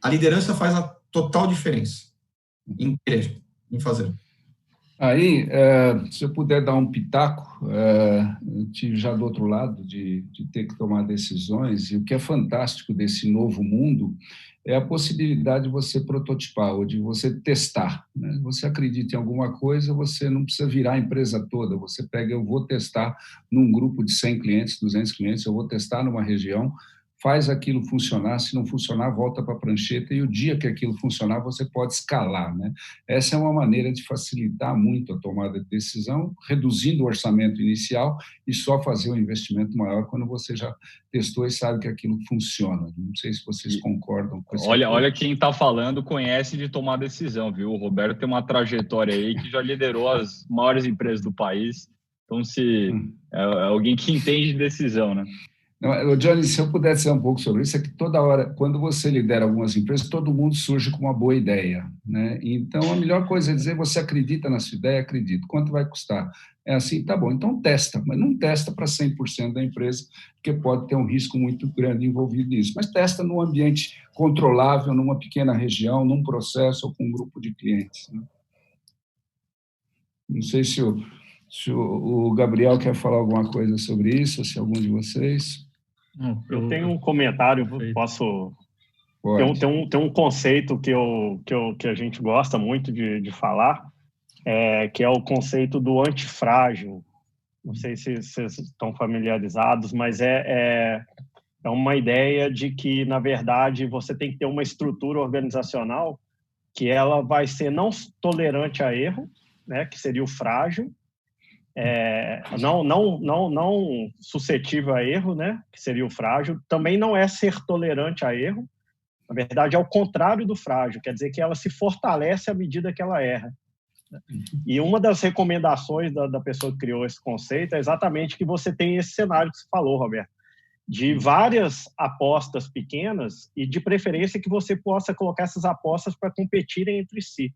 a liderança faz a total diferença em querer, em fazer. Aí, se eu puder dar um pitaco, já do outro lado, de ter que tomar decisões, e o que é fantástico desse novo mundo é a possibilidade de você prototipar, ou de você testar, né? Você acredita em alguma coisa, você não precisa virar a empresa toda, você pega, eu vou testar num grupo de 100 clientes, 200 clientes, eu vou testar numa região, faz aquilo funcionar, se não funcionar, volta para a prancheta, e o dia que aquilo funcionar, você pode escalar, né? Essa é uma maneira de facilitar muito a tomada de decisão, reduzindo o orçamento inicial e só fazer um investimento maior quando você já testou e sabe que aquilo funciona. Não sei se vocês concordam com isso. Olha quem está falando conhece de tomar decisão, viu? O Roberto tem uma trajetória aí que já liderou as maiores empresas do país, então é alguém que entende de decisão, né? Não, Johnny, se eu puder dizer um pouco sobre isso, é que toda hora, quando você lidera algumas empresas, todo mundo surge com uma boa ideia, né? Então, a melhor coisa é dizer, você acredita na sua ideia? Acredito. Quanto vai custar? É assim, tá bom, então testa, mas não testa para 100% da empresa, porque pode ter um risco muito grande envolvido nisso, mas testa num ambiente controlável, numa pequena região, num processo ou com um grupo de clientes, né? Não sei se o Gabriel quer falar alguma coisa sobre isso, se algum de vocês... Eu tenho um comentário, posso... Tem um conceito que a gente gosta muito de falar, que é o conceito do antifrágil. Não sei se vocês estão familiarizados, mas é uma ideia de que, na verdade, você tem que ter uma estrutura organizacional que ela vai ser não tolerante a erro, né, que seria o frágil, não suscetível a erro, né, que seria o frágil, também não é ser tolerante a erro. Na verdade, é o contrário do frágil, quer dizer que ela se fortalece à medida que ela erra. E uma das recomendações da pessoa que criou esse conceito é exatamente que você tem esse cenário que você falou, Roberto, de várias apostas pequenas e, de preferência, que você possa colocar essas apostas para competirem entre si.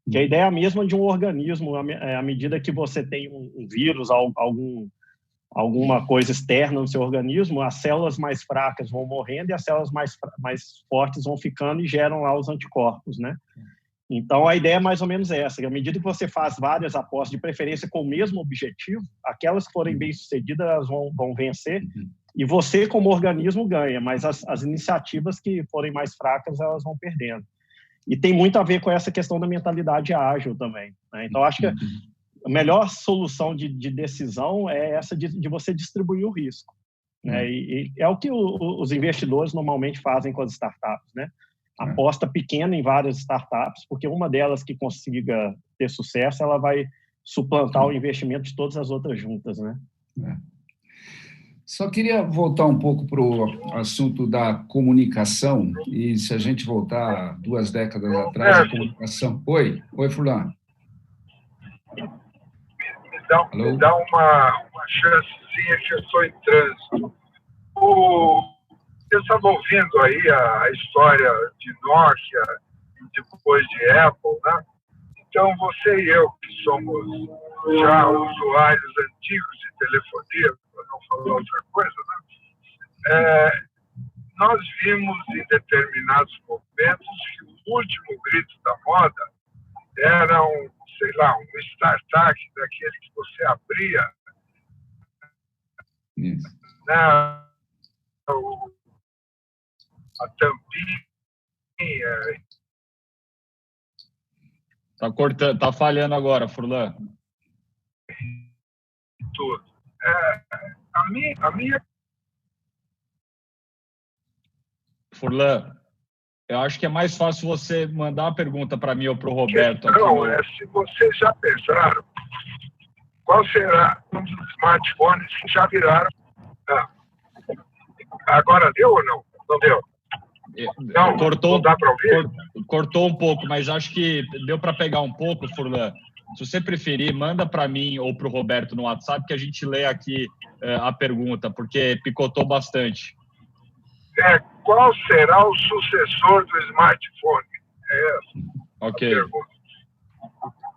Que a ideia é a mesma de um organismo, à medida que você tem um vírus, alguma coisa externa no seu organismo, as células mais fracas vão morrendo e as células mais fortes vão ficando e geram lá os anticorpos, né? Então, a ideia é mais ou menos essa, que à medida que você faz várias apostas, de preferência com o mesmo objetivo, aquelas que forem bem-sucedidas, elas vão vencer, e você, como organismo, ganha, mas as iniciativas que forem mais fracas, elas vão perdendo. E tem muito a ver com essa questão da mentalidade ágil também, né? Então, acho que a melhor solução de decisão é essa de você distribuir o risco, né? E é o que os investidores normalmente fazem com as startups, né? Aposta pequena em várias startups, porque uma delas que consiga ter sucesso, ela vai suplantar o investimento de todas as outras juntas, né? Só queria voltar um pouco para o assunto da comunicação, e se a gente voltar 2 décadas atrás, a comunicação... Oi, Furlan. Me dá uma chancezinha que eu estou em trânsito. Eu estava ouvindo aí a história de Nokia e depois de Apple, né? Então, você e eu, que somos já usuários antigos de telefonia, para não falar outra coisa, né? Nós vimos em determinados momentos que o último grito da moda era um StarTAC, daquele que você abria, né? A tampinha. Tá cortando, tá falhando agora, Furlan. Tudo. A minha... Furlan, eu acho que é mais fácil você mandar uma pergunta para mim ou para o Roberto. Não, se vocês já pensaram, qual será um dos smartphones que já viraram... Agora deu ou não? Não deu? Não, cortou, não dá para ouvir? Cortou um pouco, mas acho que deu para pegar um pouco, Furlan. Se você preferir, manda para mim ou para o Roberto no WhatsApp que a gente lê aqui a pergunta, porque picotou bastante. Qual será o sucessor do smartphone? Ok. A pergunta.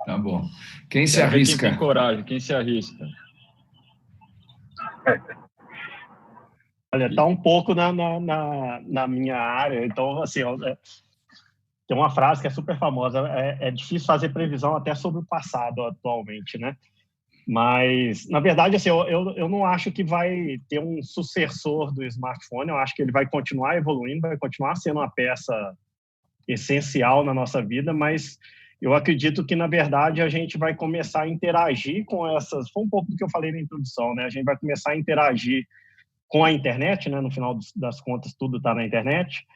Tá bom. Quem se arrisca? Quem tem coragem, quem se arrisca? Olha, está um pouco na minha área. Então, assim, tem uma frase que é super famosa. É difícil fazer previsão até sobre o passado atualmente, né? Mas, na verdade, assim, eu não acho que vai ter um sucessor do smartphone. Eu acho que ele vai continuar evoluindo, vai continuar sendo uma peça essencial na nossa vida, mas eu acredito que, na verdade, a gente vai começar a interagir com essas... Foi um pouco do que eu falei na introdução, né? A gente vai começar a interagir com a internet, né? No final das contas, tudo está na internet,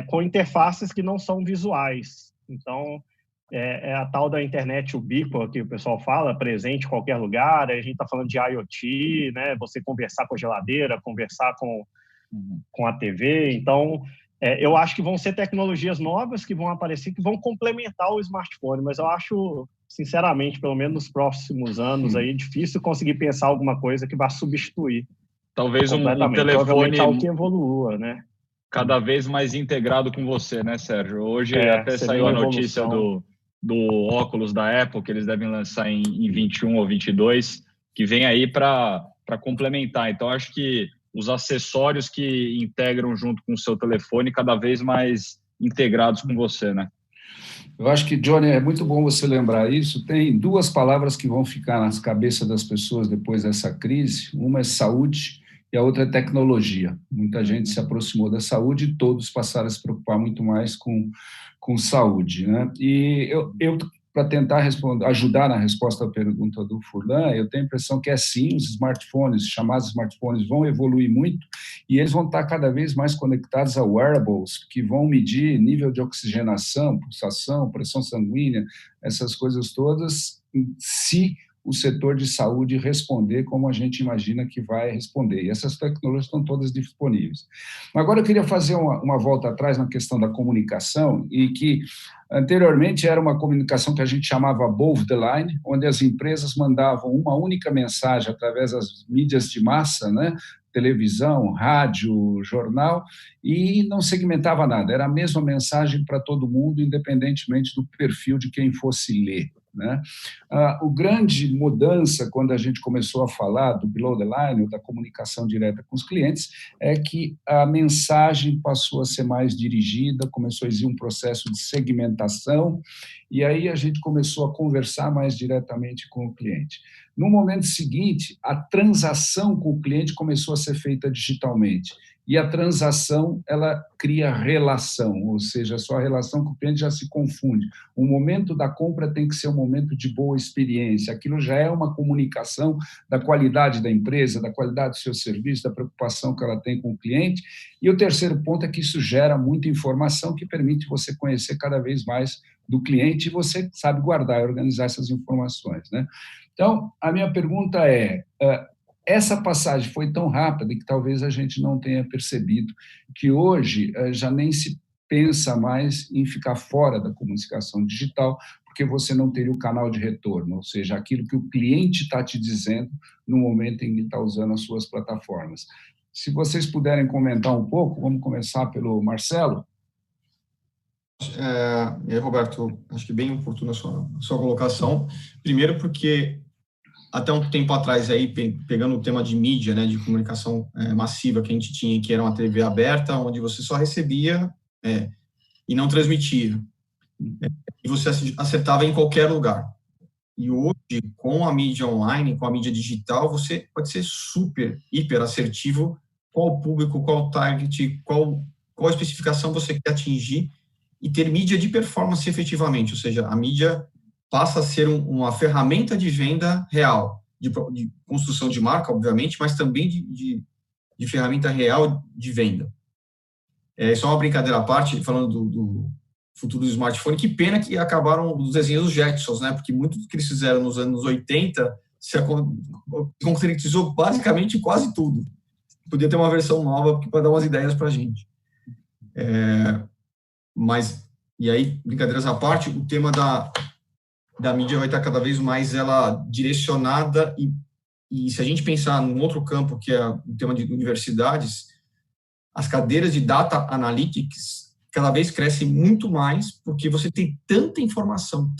com interfaces que não são visuais. Então, é a tal da internet ubíqua que o pessoal fala, presente em qualquer lugar. A gente está falando de IoT, né? Você conversar com a geladeira, conversar com a TV. Então, eu acho que vão ser tecnologias novas que vão aparecer, que vão complementar o smartphone, mas eu acho, sinceramente, pelo menos nos próximos anos, aí, difícil conseguir pensar alguma coisa que vá substituir. Talvez um telefone algo que evolua, né? Cada vez mais integrado com você, né, Sérgio? Hoje até saiu a notícia do óculos da Apple, que eles devem lançar em 21 ou 22, que vem aí para complementar. Então, acho que os acessórios que integram junto com o seu telefone cada vez mais integrados com você, né? Eu acho que, Johnny, é muito bom você lembrar isso. Tem 2 palavras que vão ficar nas cabeças das pessoas depois dessa crise. Uma é saúde e a outra é tecnologia. Muita gente se aproximou da saúde e todos passaram a se preocupar muito mais com saúde, né? E eu para tentar ajudar na resposta à pergunta do Furlan, eu tenho a impressão que sim, os smartphones, chamados smartphones, vão evoluir muito e eles vão estar cada vez mais conectados a wearables que vão medir nível de oxigenação, pulsação, pressão sanguínea, essas coisas todas, se o setor de saúde responder como a gente imagina que vai responder. E essas tecnologias estão todas disponíveis. Agora, eu queria fazer uma volta atrás na questão da comunicação, e que anteriormente era uma comunicação que a gente chamava above the line, onde as empresas mandavam uma única mensagem através das mídias de massa, né? Televisão, rádio, jornal, e não segmentava nada. Era a mesma mensagem para todo mundo, independentemente do perfil de quem fosse ler, né? O grande mudança, quando a gente começou a falar do below the line, ou da comunicação direta com os clientes, é que a mensagem passou a ser mais dirigida, começou a existir um processo de segmentação, e aí a gente começou a conversar mais diretamente com o cliente. No momento seguinte, a transação com o cliente começou a ser feita digitalmente. E a transação, ela cria relação, ou seja, a sua relação com o cliente já se confunde. O momento da compra tem que ser um momento de boa experiência. Aquilo já é uma comunicação da qualidade da empresa, da qualidade do seu serviço, da preocupação que ela tem com o cliente. E o terceiro ponto é que isso gera muita informação que permite você conhecer cada vez mais do cliente, e você sabe guardar e organizar essas informações, né? Então, a minha pergunta é, essa passagem foi tão rápida que talvez a gente não tenha percebido que hoje já nem se pensa mais em ficar fora da comunicação digital, porque você não teria o canal de retorno, ou seja, aquilo que o cliente está te dizendo no momento em que está usando as suas plataformas. Se vocês puderem comentar um pouco, vamos começar pelo Marcelo. E aí, Roberto, acho que bem oportuna a sua colocação. Primeiro porque até um tempo atrás, aí, pegando o tema de mídia, né, de comunicação massiva que a gente tinha, que era uma TV aberta, onde você só recebia e não transmitia. E você acertava em qualquer lugar. E hoje, com a mídia online, com a mídia digital, você pode ser super, hiper assertivo qual público, qual target, qual especificação você quer atingir e ter mídia de performance efetivamente, ou seja, a mídia passa a ser uma ferramenta de venda real, de construção de marca, obviamente, mas também de ferramenta real de venda. Só uma brincadeira à parte, falando do futuro do smartphone, que pena que acabaram os desenhos dos Jetsons, né? Porque muito do que eles fizeram nos anos 80 se concretizou basicamente quase tudo. Podia ter uma versão nova para dar umas ideias para a gente. Mas, e aí, brincadeiras à parte, o tema da mídia vai estar cada vez mais ela direcionada e se a gente pensar num outro campo, que é o tema de universidades, as cadeiras de Data Analytics cada vez crescem muito mais, porque você tem tanta informação,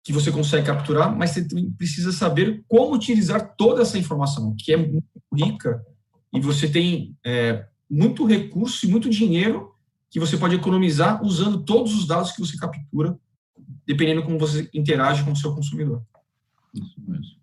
que você consegue capturar, mas você também precisa saber como utilizar toda essa informação, que é muito rica, e você tem muito recurso e muito dinheiro que você pode economizar usando todos os dados que você captura, dependendo como você interage com o seu consumidor. Isso mesmo.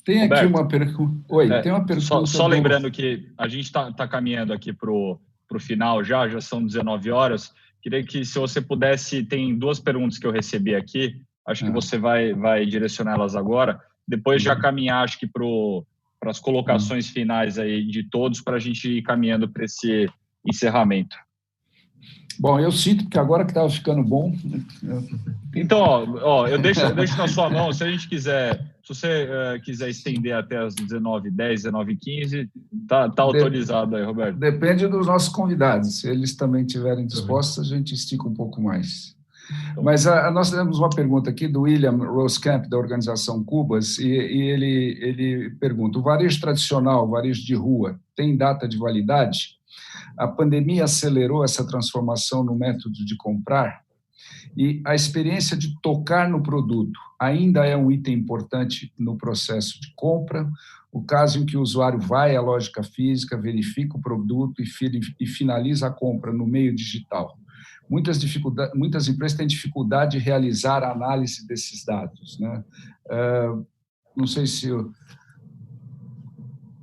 Tem aqui Roberto, uma pergunta. Oi, tem uma pergunta. Só lembrando que a gente está caminhando aqui para o final já são 19 horas. Queria que, se você pudesse, tem duas perguntas que eu recebi aqui, acho que você vai direcioná-las agora, depois já caminhar, acho que para as colocações finais aí de todos, para a gente ir caminhando para esse encerramento. Bom, eu sinto que agora que estava ficando bom. Então, eu deixo na sua mão. Se a gente quiser, se você quiser estender até as 19h10, 19h15, tá autorizado aí, Roberto. Depende dos nossos convidados. Se eles também estiverem dispostos, a gente estica um pouco mais. Então, mas nós temos uma pergunta aqui do William Rosecamp, da organização Cubas, e ele pergunta: o varejo tradicional, o varejo de rua, tem data de validade? A pandemia acelerou essa transformação no método de comprar? E a experiência de tocar no produto ainda é um item importante no processo de compra? O caso em que o usuário vai à lógica física, verifica o produto e finaliza a compra no meio digital. Muitas empresas têm dificuldade de realizar a análise desses dados, né? Não sei se...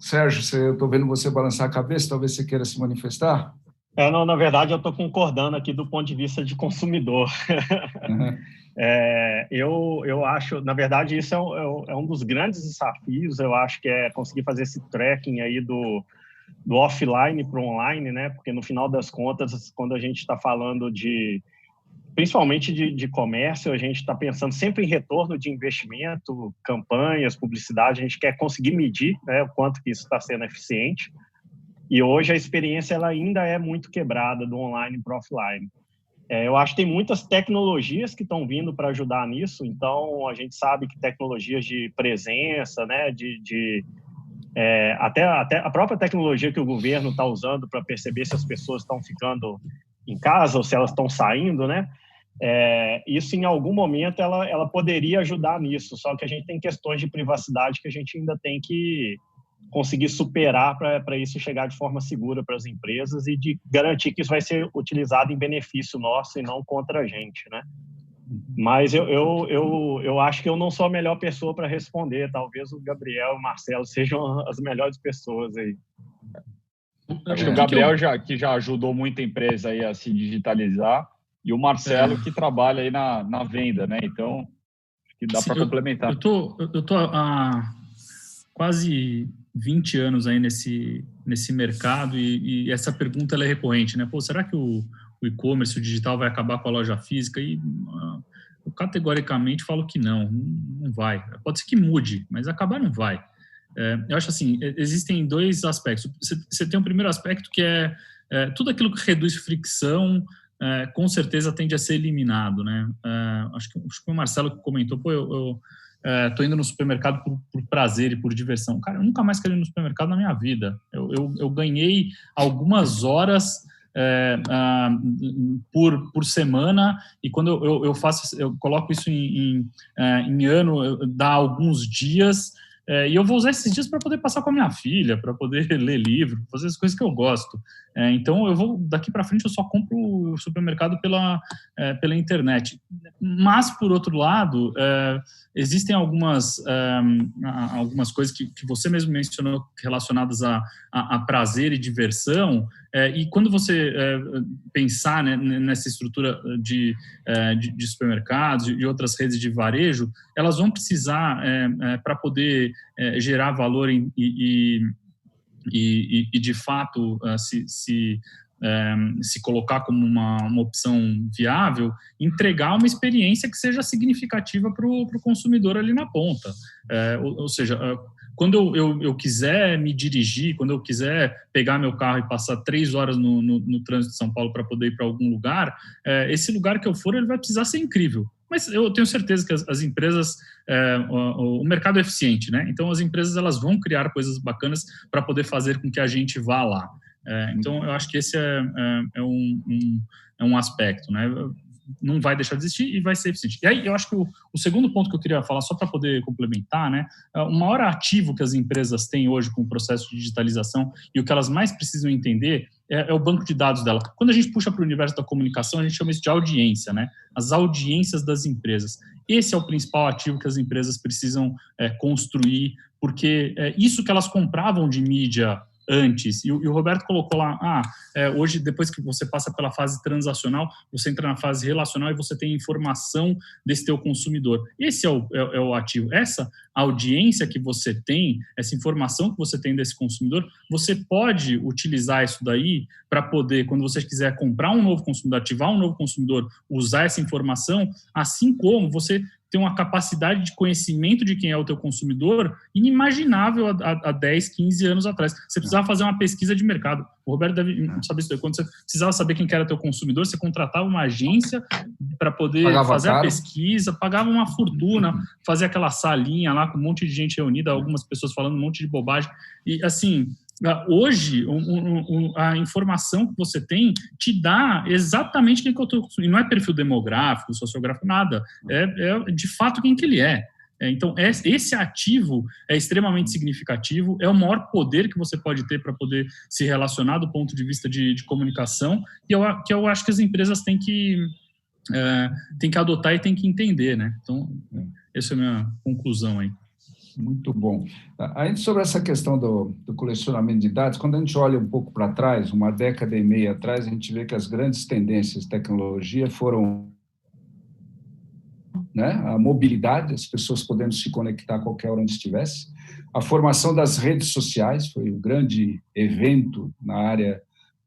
Sérgio, eu estou vendo você balançar a cabeça, talvez você queira se manifestar? Não, na verdade, eu estou concordando aqui do ponto de vista de consumidor. Uhum. Eu acho, na verdade, isso é um dos grandes desafios, eu acho que é conseguir fazer esse tracking aí do offline para o online, né? Porque, no final das contas, quando a gente está falando de principalmente de comércio, a gente está pensando sempre em retorno de investimento, campanhas, publicidade, a gente quer conseguir medir, né, o quanto que isso está sendo eficiente. E hoje a experiência ela ainda é muito quebrada do online para o offline. Eu acho que tem muitas tecnologias que estão vindo para ajudar nisso, então a gente sabe que tecnologias de presença, né, até a própria tecnologia que o governo está usando para perceber se as pessoas estão ficando em casa ou se elas estão saindo, né? Isso em algum momento ela poderia ajudar nisso, só que a gente tem questões de privacidade que a gente ainda tem que conseguir superar para isso chegar de forma segura para as empresas e de garantir que isso vai ser utilizado em benefício nosso e não contra a gente, né? Mas eu acho que eu não sou a melhor pessoa para responder. Talvez o Gabriel e o Marcelo sejam as melhores pessoas aí. Acho que o Gabriel que já ajudou muita empresa aí a se digitalizar e o Marcelo que trabalha aí na venda, né? Então, acho que dá para complementar. Eu tô há quase 20 anos aí nesse mercado e essa pergunta ela é recorrente, né? Pô, será que o e-commerce, o digital vai acabar com a loja física? E eu categoricamente falo que não vai. Pode ser que mude, mas acabar não vai. Eu acho assim, existem dois aspectos. Você tem um primeiro aspecto que é tudo aquilo que reduz fricção, com certeza tende a ser eliminado, né? Acho que o Marcelo comentou, pô, eu tô indo no supermercado por prazer e por diversão. Cara, eu nunca mais quero ir no supermercado na minha vida. Eu ganhei algumas horas por semana, e quando eu coloco isso em ano, dá alguns dias, e eu vou usar esses dias para poder passar com a minha filha, para poder ler livro, fazer as coisas que eu gosto. Então, daqui para frente, eu só compro o supermercado pela internet. Mas, por outro lado, existem algumas coisas que você mesmo mencionou relacionadas a prazer e diversão, e quando você pensar, né, nessa estrutura de supermercados e outras redes de varejo, elas vão precisar, para poder gerar valor e de fato se colocar como uma opção viável, entregar uma experiência que seja significativa para o consumidor ali na ponta. Ou seja, quando eu quiser me dirigir, quando eu quiser pegar meu carro e passar 3 horas no trânsito de São Paulo para poder ir para algum lugar, esse lugar que eu for, ele vai precisar ser incrível. Mas eu tenho certeza que as empresas, o mercado é eficiente, né? Então, as empresas elas vão criar coisas bacanas para poder fazer com que a gente vá lá. Então, eu acho que esse é um aspecto, né? Não vai deixar de existir e vai ser eficiente. E aí, eu acho que o segundo ponto que eu queria falar, só para poder complementar, né? O maior ativo que as empresas têm hoje com o processo de digitalização e o que elas mais precisam entender é o banco de dados dela. Quando a gente puxa para o universo da comunicação, a gente chama isso de audiência, né? As audiências das empresas. Esse é o principal ativo que as empresas precisam construir, porque isso que elas compravam de mídia antes, e o Roberto colocou lá, hoje, depois que você passa pela fase transacional, você entra na fase relacional e você tem informação desse teu consumidor. Esse é o ativo. Essa audiência que você tem, essa informação que você tem desse consumidor, você pode utilizar isso daí para poder, quando você quiser comprar um novo consumidor, ativar um novo consumidor, usar essa informação, assim como você tem uma capacidade de conhecimento de quem é o teu consumidor inimaginável há 10, 15 anos atrás. Você precisava fazer uma pesquisa de mercado. O Roberto deve saber isso. Quando você precisava saber quem era teu consumidor, você contratava uma agência para poder fazer a pesquisa, pagava uma fortuna, fazer aquela salinha lá com um monte de gente reunida, algumas pessoas falando um monte de bobagem. E, assim, hoje, a informação que você tem te dá exatamente quem que eu estou consumindo. Não é perfil demográfico, sociográfico, nada. É de fato quem que ele é. Então, esse ativo é extremamente significativo, é o maior poder que você pode ter para poder se relacionar do ponto de vista de comunicação, e que eu acho que as empresas têm que adotar e têm que entender, né? Então, essa é a minha conclusão aí. Muito bom. Ainda sobre essa questão do colecionamento de dados, quando a gente olha um pouco para trás, uma década e meia atrás, a gente vê que as grandes tendências de tecnologia foram, né, a mobilidade, as pessoas podendo se conectar a qualquer hora onde estivesse, a formação das redes sociais foi um grande evento na área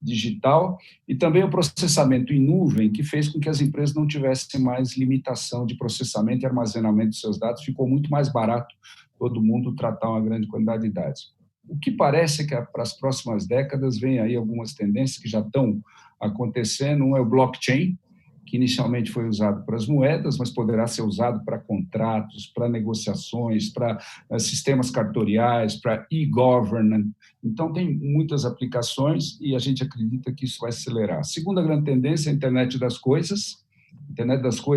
digital, e também o processamento em nuvem, que fez com que as empresas não tivessem mais limitação de processamento e armazenamento dos seus dados, ficou muito mais barato todo mundo tratar uma grande quantidade de dados. O que parece é que para as próximas décadas vem aí algumas tendências que já estão acontecendo. Um é o blockchain, que inicialmente foi usado para as moedas, mas poderá ser usado para contratos, para negociações, para sistemas cartoriais, para e-governance. Então, tem muitas aplicações e a gente acredita que isso vai acelerar. A segunda grande tendência é a internet das coisas,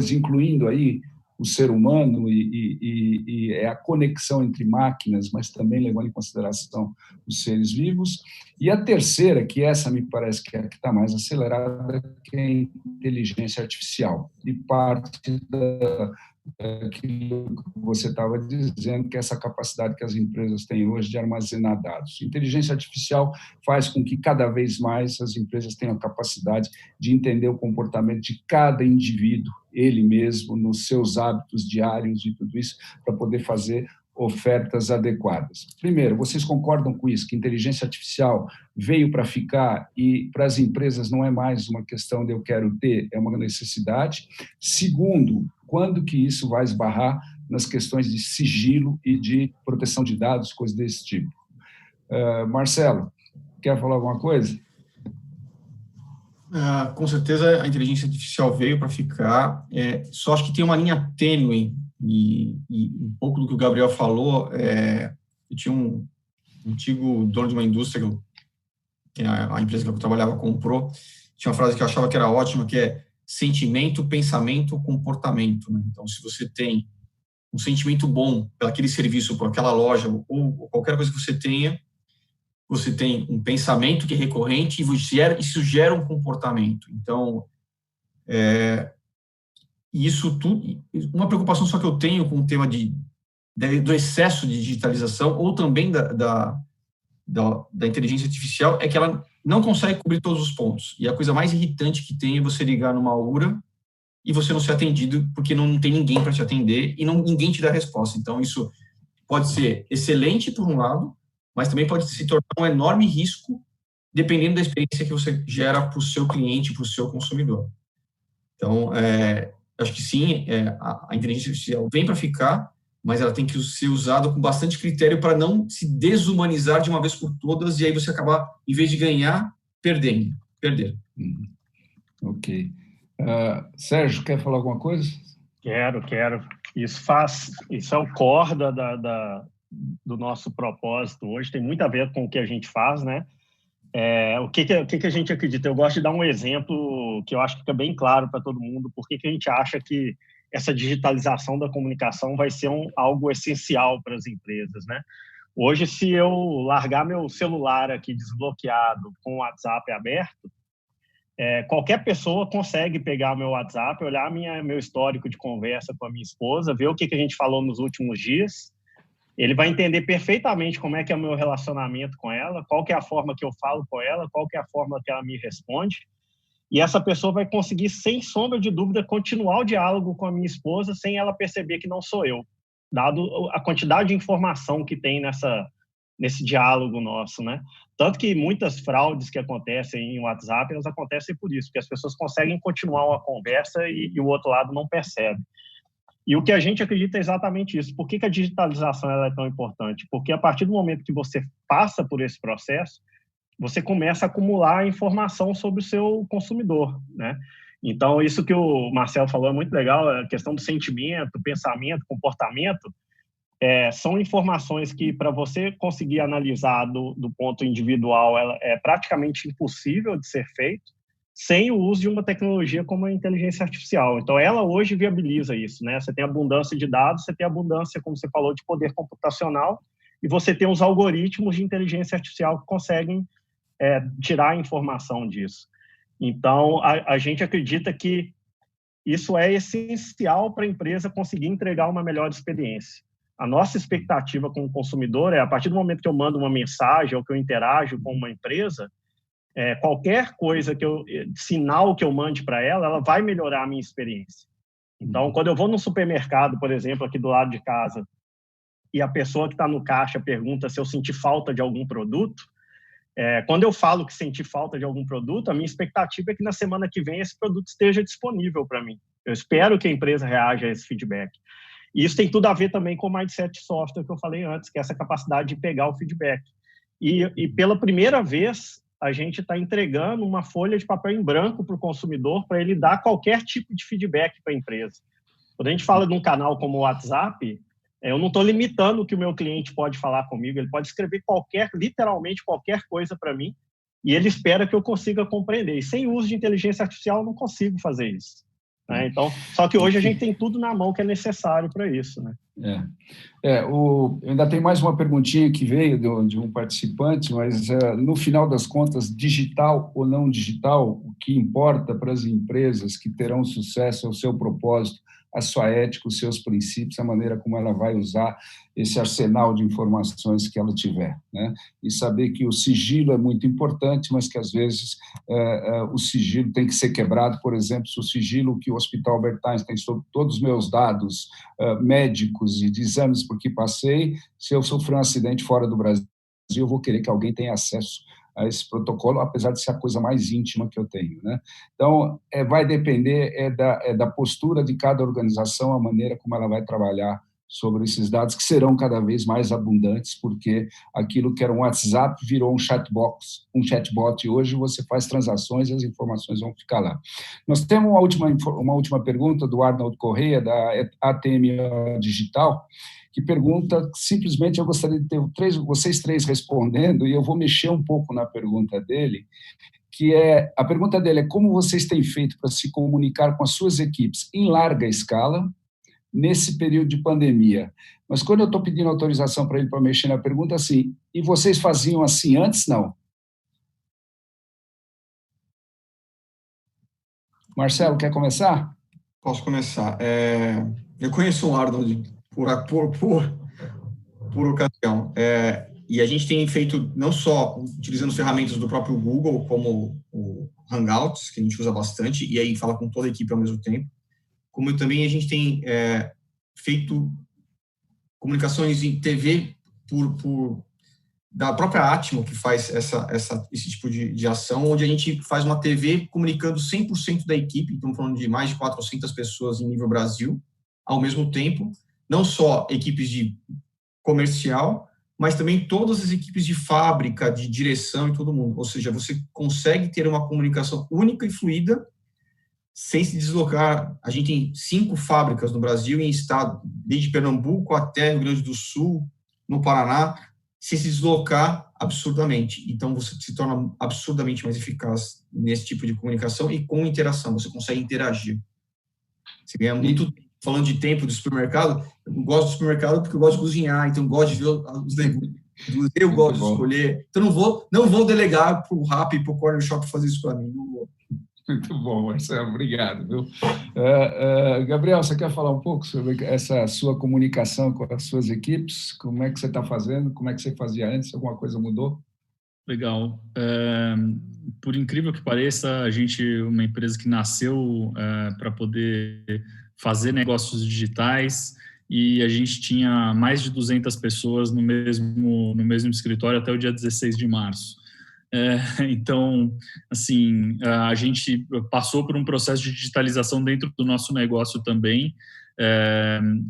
incluindo aí o ser humano e é a conexão entre máquinas, mas também levando em consideração os seres vivos. E a terceira, que essa me parece que é a que está mais acelerada, que é a inteligência artificial. E parte daquilo que você estava dizendo, que é essa capacidade que as empresas têm hoje de armazenar dados. Inteligência artificial faz com que cada vez mais as empresas tenham a capacidade de entender o comportamento de cada indivíduo, ele mesmo, nos seus hábitos diários e tudo isso, para poder fazer ofertas adequadas. Primeiro, vocês concordam com isso, que inteligência artificial veio para ficar e para as empresas não é mais uma questão de eu quero ter, é uma necessidade? Segundo, quando que isso vai esbarrar nas questões de sigilo e de proteção de dados, coisas desse tipo? Marcelo, quer falar alguma coisa? Com certeza a inteligência artificial veio para ficar, só acho que tem uma linha tênue, e um pouco do que o Gabriel falou, eu tinha um antigo dono de uma indústria, que a empresa que eu trabalhava comprou, tinha uma frase que eu achava que era ótima, que é sentimento, pensamento, comportamento. Né? Então, se você tem um sentimento bom por aquele serviço, por aquela loja, ou qualquer coisa que você tenha, você tem um pensamento que é recorrente e isso gera um comportamento. Então, isso tudo, uma preocupação só que eu tenho com o tema do excesso de digitalização ou também da inteligência artificial é que ela não consegue cobrir todos os pontos. E a coisa mais irritante que tem é você ligar numa URA e você não ser atendido porque não tem ninguém para te atender e ninguém te dá resposta. Então, isso pode ser excelente por um lado, mas também pode se tornar um enorme risco dependendo da experiência que você gera para o seu cliente, para o seu consumidor. Então, acho que sim, a inteligência artificial vem para ficar, mas ela tem que ser usada com bastante critério para não se desumanizar de uma vez por todas e aí você acabar, em vez de ganhar, perder. Ok. Sérgio, quer falar alguma coisa? Quero. Isso é o core do nosso propósito hoje, tem muito a ver com o que a gente faz, né? O que a gente acredita? Eu gosto de dar um exemplo que eu acho que fica bem claro para todo mundo, porque que a gente acha que essa digitalização da comunicação vai ser algo essencial para as empresas, né? Hoje, se eu largar meu celular aqui desbloqueado com o WhatsApp aberto, qualquer pessoa consegue pegar meu WhatsApp, olhar meu histórico de conversa com a minha esposa, ver o que a gente falou nos últimos dias. Ele vai entender perfeitamente como é que é o meu relacionamento com ela, qual que é a forma que eu falo com ela, qual que é a forma que ela me responde. E essa pessoa vai conseguir, sem sombra de dúvida, continuar o diálogo com a minha esposa sem ela perceber que não sou eu, dado a quantidade de informação que tem nesse diálogo nosso, né? Tanto que muitas fraudes que acontecem em WhatsApp, elas acontecem por isso, porque as pessoas conseguem continuar uma conversa e o outro lado não percebe. E o que a gente acredita é exatamente isso. Por que a digitalização ela é tão importante? Porque a partir do momento que você passa por esse processo, você começa a acumular informação sobre o seu consumidor, né? Então, isso que o Marcelo falou é muito legal, a questão do sentimento, pensamento, comportamento, são informações que, para você conseguir analisar do ponto individual, ela é praticamente impossível de ser feito sem o uso de uma tecnologia como a inteligência artificial. Então, ela hoje viabiliza isso, né? Você tem abundância de dados, você tem abundância, como você falou, de poder computacional, e você tem os algoritmos de inteligência artificial que conseguem tirar a informação disso. Então, a gente acredita que isso é essencial para a empresa conseguir entregar uma melhor experiência. A nossa expectativa como consumidor a partir do momento que eu mando uma mensagem ou que eu interajo com uma empresa, qualquer coisa sinal que eu mande para ela vai melhorar a minha experiência. Então, quando eu vou no supermercado, por exemplo, aqui do lado de casa, e a pessoa que está no caixa pergunta se eu senti falta de algum produto, Quando eu falo que senti falta de algum produto, a minha expectativa é que na semana que vem esse produto esteja disponível para mim. Eu espero que a empresa reaja a esse feedback. E isso tem tudo a ver também com o mindset software que eu falei antes, que é essa capacidade de pegar o feedback. E pela primeira vez, a gente está entregando uma folha de papel em branco para o consumidor para ele dar qualquer tipo de feedback para a empresa. Quando a gente fala de um canal como o WhatsApp, eu não estou limitando o que o meu cliente pode falar comigo, ele pode escrever literalmente qualquer coisa para mim, e ele espera que eu consiga compreender. E sem o uso de inteligência artificial, eu não consigo fazer isso. Né? Então, só que hoje a gente tem tudo na mão que é necessário para isso. Né? Ainda tem mais uma perguntinha que veio de um participante, mas no final das contas, digital ou não digital, o que importa para as empresas que terão sucesso é o seu propósito, a sua ética, os seus princípios, a maneira como ela vai usar esse arsenal de informações que ela tiver, né? E saber que o sigilo é muito importante, mas que, às vezes, o sigilo tem que ser quebrado. Por exemplo, se o sigilo que o Hospital Albert Einstein tem sobre todos os meus dados médicos e de exames por que passei, se eu sofrer um acidente fora do Brasil, eu vou querer que alguém tenha acesso a esse protocolo, apesar de ser a coisa mais íntima que eu tenho, né? Então, vai depender da postura de cada organização, a maneira como ela vai trabalhar sobre esses dados, que serão cada vez mais abundantes, porque aquilo que era um WhatsApp virou um chatbot, e hoje você faz transações e as informações vão ficar lá. Nós temos uma última pergunta do Arnold Correia, da ATMO Digital, que pergunta, simplesmente eu gostaria de ter vocês três respondendo, e eu vou mexer um pouco na pergunta dele, a pergunta dele é como vocês têm feito para se comunicar com as suas equipes em larga escala nesse período de pandemia. Mas quando eu estou pedindo autorização para ele para mexer na pergunta, assim, e vocês faziam assim antes? Não. Marcelo, quer começar? Posso começar. Eu conheço o Arnold por ocasião. E a gente tem feito, não só utilizando ferramentas do próprio Google, como o Hangouts, que a gente usa bastante, e aí fala com toda a equipe ao mesmo tempo, como também a gente tem feito comunicações em TV da própria Atmo, que faz esse tipo de ação, onde a gente faz uma TV comunicando 100% da equipe, estamos falando de mais de 400 pessoas em nível Brasil, ao mesmo tempo, não só equipes de comercial, mas também todas as equipes de fábrica, de direção e todo mundo. Ou seja, você consegue ter uma comunicação única e fluida sem se deslocar. A gente tem 5 fábricas no Brasil, em estado, desde Pernambuco até Rio Grande do Sul, no Paraná, sem se deslocar absurdamente. Então, você se torna absurdamente mais eficaz nesse tipo de comunicação e com interação. Você consegue interagir. Você ganha muito tempo. Falando de tempo do supermercado, eu gosto do supermercado porque eu gosto de cozinhar, então eu gosto de ver os legumes, eu gosto de escolher. Então não vou delegar para o Rappi e para o Corner Shop fazer isso para mim. Não vou. Muito bom, Marcelo, obrigado. Viu? Gabriel, você quer falar um pouco sobre essa sua comunicação com as suas equipes? Como é que você está fazendo? Como é que você fazia antes? Alguma coisa mudou? Legal. Por incrível que pareça, a gente é uma empresa que nasceu para poder fazer negócios digitais, e a gente tinha mais de 200 pessoas no mesmo escritório até o dia 16 de março. Então, assim, a gente passou por um processo de digitalização dentro do nosso negócio também,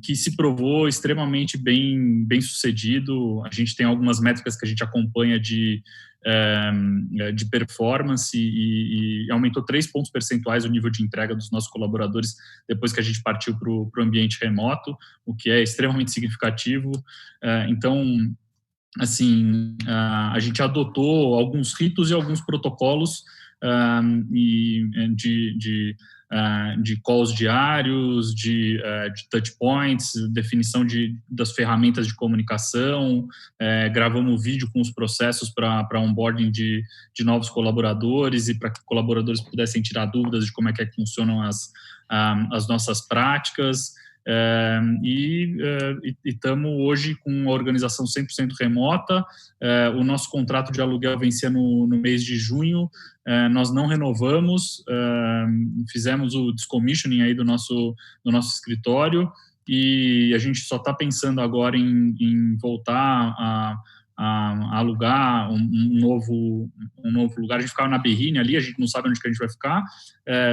que se provou extremamente bem sucedido. A gente tem algumas métricas que a gente acompanha de performance e aumentou 3 pontos percentuais o nível de entrega dos nossos colaboradores depois que a gente partiu para o ambiente remoto, o que é extremamente significativo. Então, assim, a gente adotou alguns ritos e alguns protocolos de calls diários, de touch points, definição das ferramentas de comunicação, gravamos vídeo com os processos para onboarding de novos colaboradores e para que colaboradores pudessem tirar dúvidas de como é que funcionam as nossas práticas. E estamos hoje com uma organização 100% remota. O nosso contrato de aluguel vencia no mês de junho, nós não renovamos, fizemos o decommissioning aí do nosso escritório, e a gente só está pensando agora em voltar alugar um novo lugar. A gente ficava na Berrine ali, a gente não sabe onde que a gente vai ficar,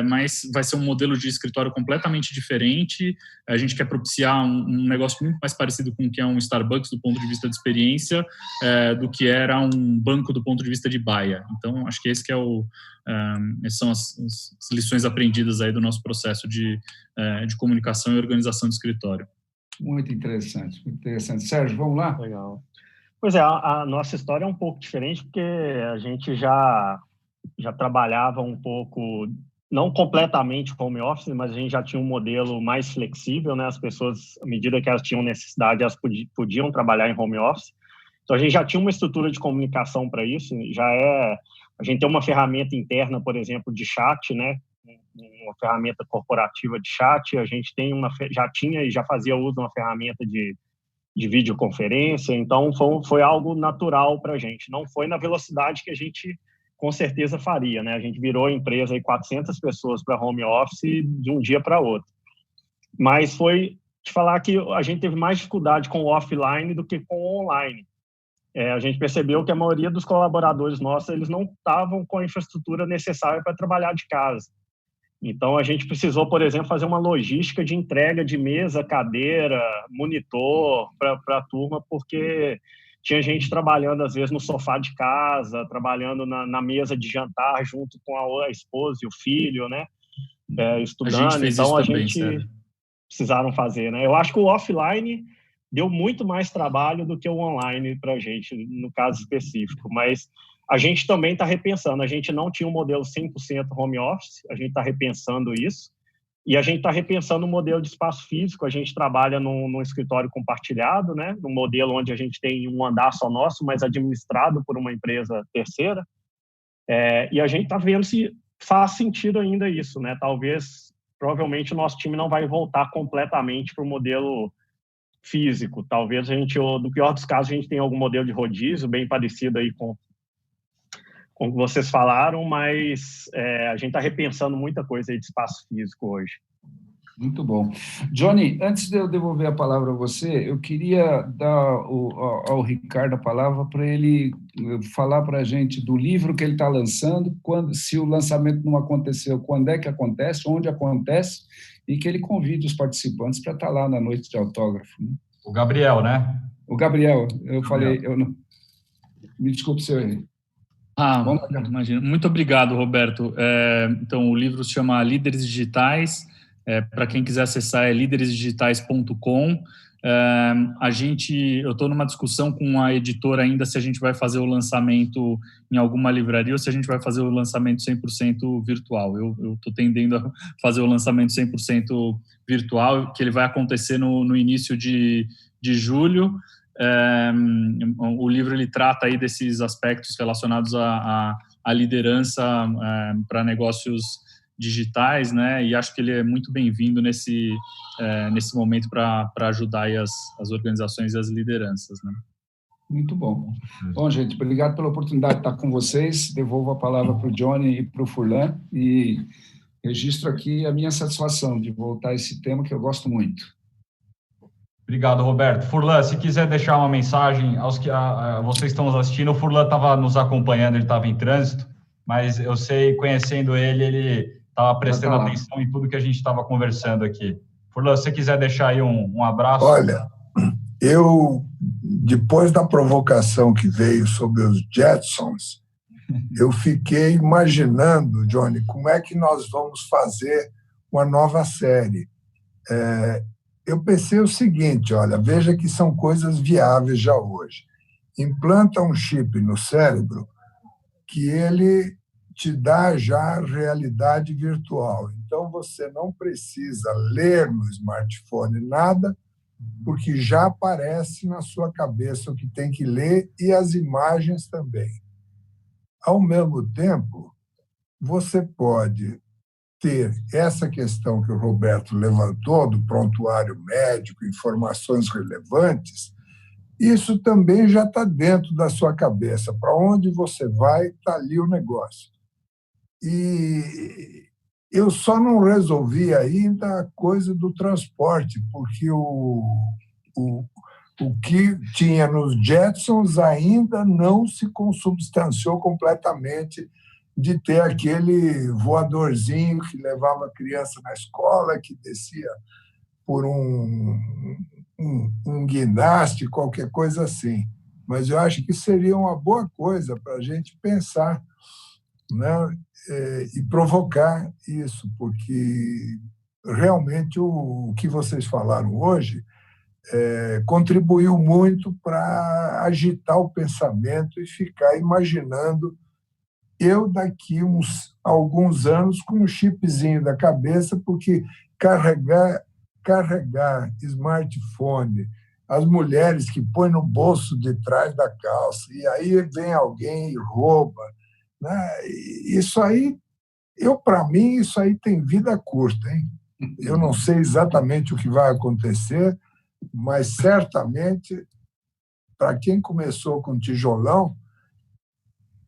mas vai ser um modelo de escritório completamente diferente. A gente quer propiciar um negócio muito mais parecido com o que é um Starbucks do ponto de vista de experiência, do que era um banco do ponto de vista de baia. Então, acho que esse que é essas são as lições aprendidas aí do nosso processo de comunicação e organização do escritório. Muito interessante, muito interessante. Sérgio, vamos lá? Legal. Pois é, a nossa história é um pouco diferente, porque a gente já trabalhava um pouco, não completamente home office, mas a gente já tinha um modelo mais flexível, né? As pessoas, à medida que elas tinham necessidade, elas podiam trabalhar em home office. Então, a gente já tinha uma estrutura de comunicação para isso. A gente tem uma ferramenta interna, por exemplo, de chat, né? Uma ferramenta corporativa de chat. A gente já tinha e já fazia uso de uma ferramenta de videoconferência, então foi algo natural para a gente. Não foi na velocidade que a gente com certeza faria, né? A gente virou a empresa aí 400 pessoas para home office de um dia para outro. Mas foi te falar que a gente teve mais dificuldade com o offline do que com o online. A gente percebeu que a maioria dos colaboradores nossos, eles não estavam com a infraestrutura necessária para trabalhar de casa. Então, a gente precisou, por exemplo, fazer uma logística de entrega de mesa, cadeira, monitor para a turma, porque tinha gente trabalhando, às vezes, no sofá de casa, trabalhando na mesa de jantar junto com a esposa e o filho, né? Estudando. A gente fez então, isso também, sério. Precisaram fazer, né? Eu acho que o offline deu muito mais trabalho do que o online para a gente, no caso específico, mas a gente também está repensando. A gente não tinha um modelo 100% home office, a gente está repensando isso. E a gente está repensando o modelo de espaço físico. A gente trabalha num escritório compartilhado, né? Num modelo onde a gente tem um andar só nosso, mas administrado por uma empresa terceira. E a gente está vendo se faz sentido ainda isso, né? Provavelmente, o nosso time não vai voltar completamente para o modelo físico. Talvez no pior dos casos, a gente tenha algum modelo de rodízio bem parecido aí com o que vocês falaram, mas a gente está repensando muita coisa aí de espaço físico hoje. Muito bom. Johnny, antes de eu devolver a palavra a você, eu queria dar ao Ricardo a palavra para ele falar para a gente do livro que ele está lançando, se o lançamento não aconteceu, quando é que acontece, onde acontece, e que ele convide os participantes para estar lá na noite de autógrafo. Né? O Gabriel, né? O Gabriel, falei, me desculpe se eu errei. Imagina. Muito obrigado, Roberto. Então, o livro se chama Líderes Digitais. Para quem quiser acessar, é líderesdigitais.com. Eu estou numa discussão com a editora ainda se a gente vai fazer o lançamento em alguma livraria ou se a gente vai fazer o lançamento 100% virtual. Eu estou tendendo a fazer o lançamento 100% virtual, que ele vai acontecer no início de julho. O livro ele trata aí desses aspectos relacionados à liderança para negócios digitais, né? E acho que ele é muito bem-vindo nesse momento para ajudar aí as organizações e as lideranças, né? Muito bom. Bom, gente, obrigado pela oportunidade de estar com vocês. Devolvo a palavra para o Johnny e para o Furlan e registro aqui a minha satisfação de voltar a esse tema que eu gosto muito. Obrigado, Roberto. Furlan, se quiser deixar uma mensagem aos que vocês estão nos assistindo, o Furlan estava nos acompanhando, ele estava em trânsito, mas eu sei, conhecendo ele estava prestando atenção em tudo que a gente estava conversando aqui. Furlan, se você quiser deixar aí um abraço. Olha, eu, depois da provocação que veio sobre os Jetsons, eu fiquei imaginando, Johnny, como é que nós vamos fazer uma nova série. Eu pensei o seguinte, olha, veja que são coisas viáveis já hoje. Implanta um chip no cérebro que ele te dá já realidade virtual. Então, você não precisa ler no smartphone nada, porque já aparece na sua cabeça o que tem que ler e as imagens também. Ao mesmo tempo, você pode ter essa questão que o Roberto levantou, do prontuário médico, informações relevantes, isso também já está dentro da sua cabeça. Para onde você vai, está ali o negócio. E eu só não resolvi ainda a coisa do transporte, porque O que tinha nos Jetsons ainda não se consubstanciou completamente de ter aquele voadorzinho que levava a criança na escola, que descia por um guindaste, qualquer coisa assim. Mas eu acho que seria uma boa coisa para a gente pensar, né, e provocar isso, porque realmente o que vocês falaram hoje contribuiu muito para agitar o pensamento e ficar imaginando eu daqui alguns anos com um chipzinho da cabeça, porque carregar smartphone, as mulheres que põem no bolso de trás da calça, e aí vem alguém e rouba, né? Isso aí, para mim, isso aí tem vida curta, hein? Eu não sei exatamente o que vai acontecer, mas certamente, para quem começou com tijolão,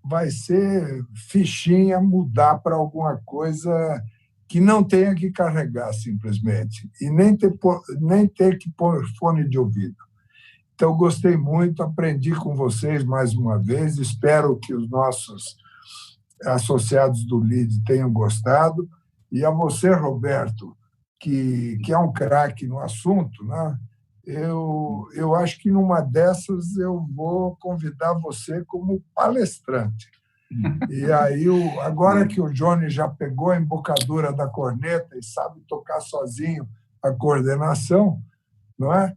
vai ser fichinha mudar para alguma coisa que não tenha que carregar simplesmente e nem ter que pôr fone de ouvido. Então, gostei muito, aprendi com vocês mais uma vez, espero que os nossos associados do LEAD tenham gostado, e a você, Roberto, que é um craque no assunto, né? Eu acho que numa dessas eu vou convidar você como palestrante. E aí, agora que o Johnny já pegou a embocadura da corneta e sabe tocar sozinho a coordenação, não é?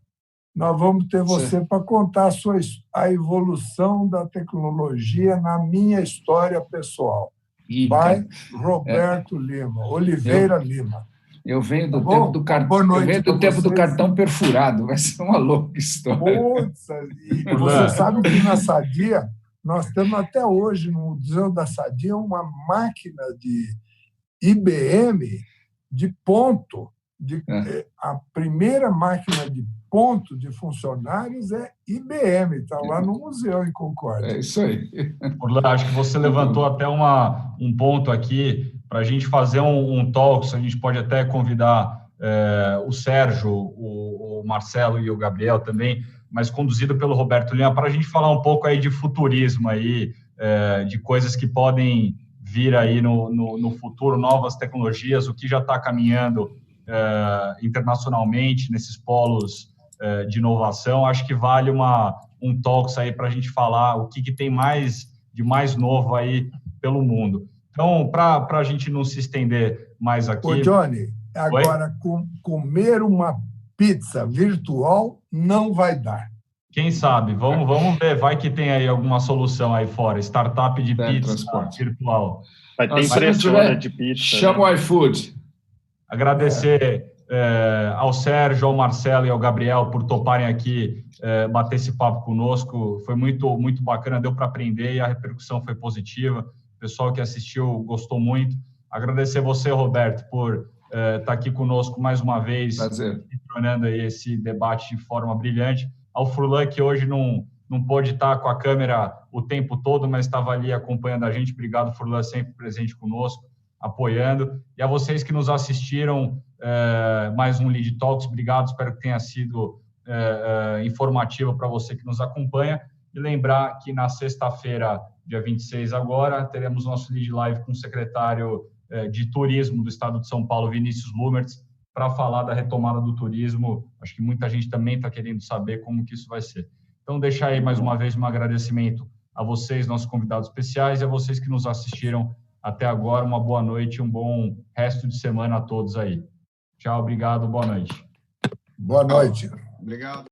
Nós vamos ter você para contar a evolução da tecnologia na minha história pessoal. By Roberto Lima, Oliveira Lima. Eu venho do tempo do cartão. Eu venho do tempo do cartão perfurado. Vai ser uma louca história. Putz, e você sabe que na Sadia nós temos até hoje no Museu da Sadia uma máquina de IBM de ponto. A primeira máquina de ponto de funcionários é IBM, está lá no museu em Concórdia. É isso aí. Acho que você levantou até um ponto aqui para a gente fazer um talk. A gente pode até convidar o Sérgio, o Marcelo e o Gabriel também, mas conduzido pelo Roberto Lima, para a gente falar um pouco aí de futurismo, aí, de coisas que podem vir aí no futuro, novas tecnologias, o que já está caminhando internacionalmente nesses polos de inovação. Acho que vale um talks aí para a gente falar o que tem de mais novo aí pelo mundo. Então, para a gente não se estender mais aqui... Ô, Johnny, agora comer uma pizza virtual não vai dar. Quem sabe? Vamos ver. Vai que tem aí alguma solução aí fora. Startup de pizza virtual. Vai ter impressora de pizza. Chama o iFood. Agradecer ao Sérgio, ao Marcelo e ao Gabriel por toparem aqui bater esse papo conosco. Foi muito, muito bacana, deu para aprender e a repercussão foi positiva. O pessoal que assistiu gostou muito. Agradecer você, Roberto, por estar aqui conosco mais uma vez, tornando aí esse debate de forma brilhante. Ao Furlan, que hoje não pôde estar com a câmera o tempo todo, mas estava ali acompanhando a gente. Obrigado, Furlan, sempre presente conosco, apoiando. E a vocês que nos assistiram, mais um Lead Talks, obrigado, espero que tenha sido informativo para você que nos acompanha. E lembrar que na sexta-feira, dia 26 agora, teremos nosso Lead Live com o secretário de Turismo do Estado de São Paulo, Vinícius Lumertz, para falar da retomada do turismo. Acho que muita gente também está querendo saber como que isso vai ser. Então, deixar aí mais uma vez um agradecimento a vocês, nossos convidados especiais, e a vocês que nos assistiram até agora. Uma boa noite e um bom resto de semana a todos aí. Tchau, obrigado, boa noite. Boa noite. Obrigado.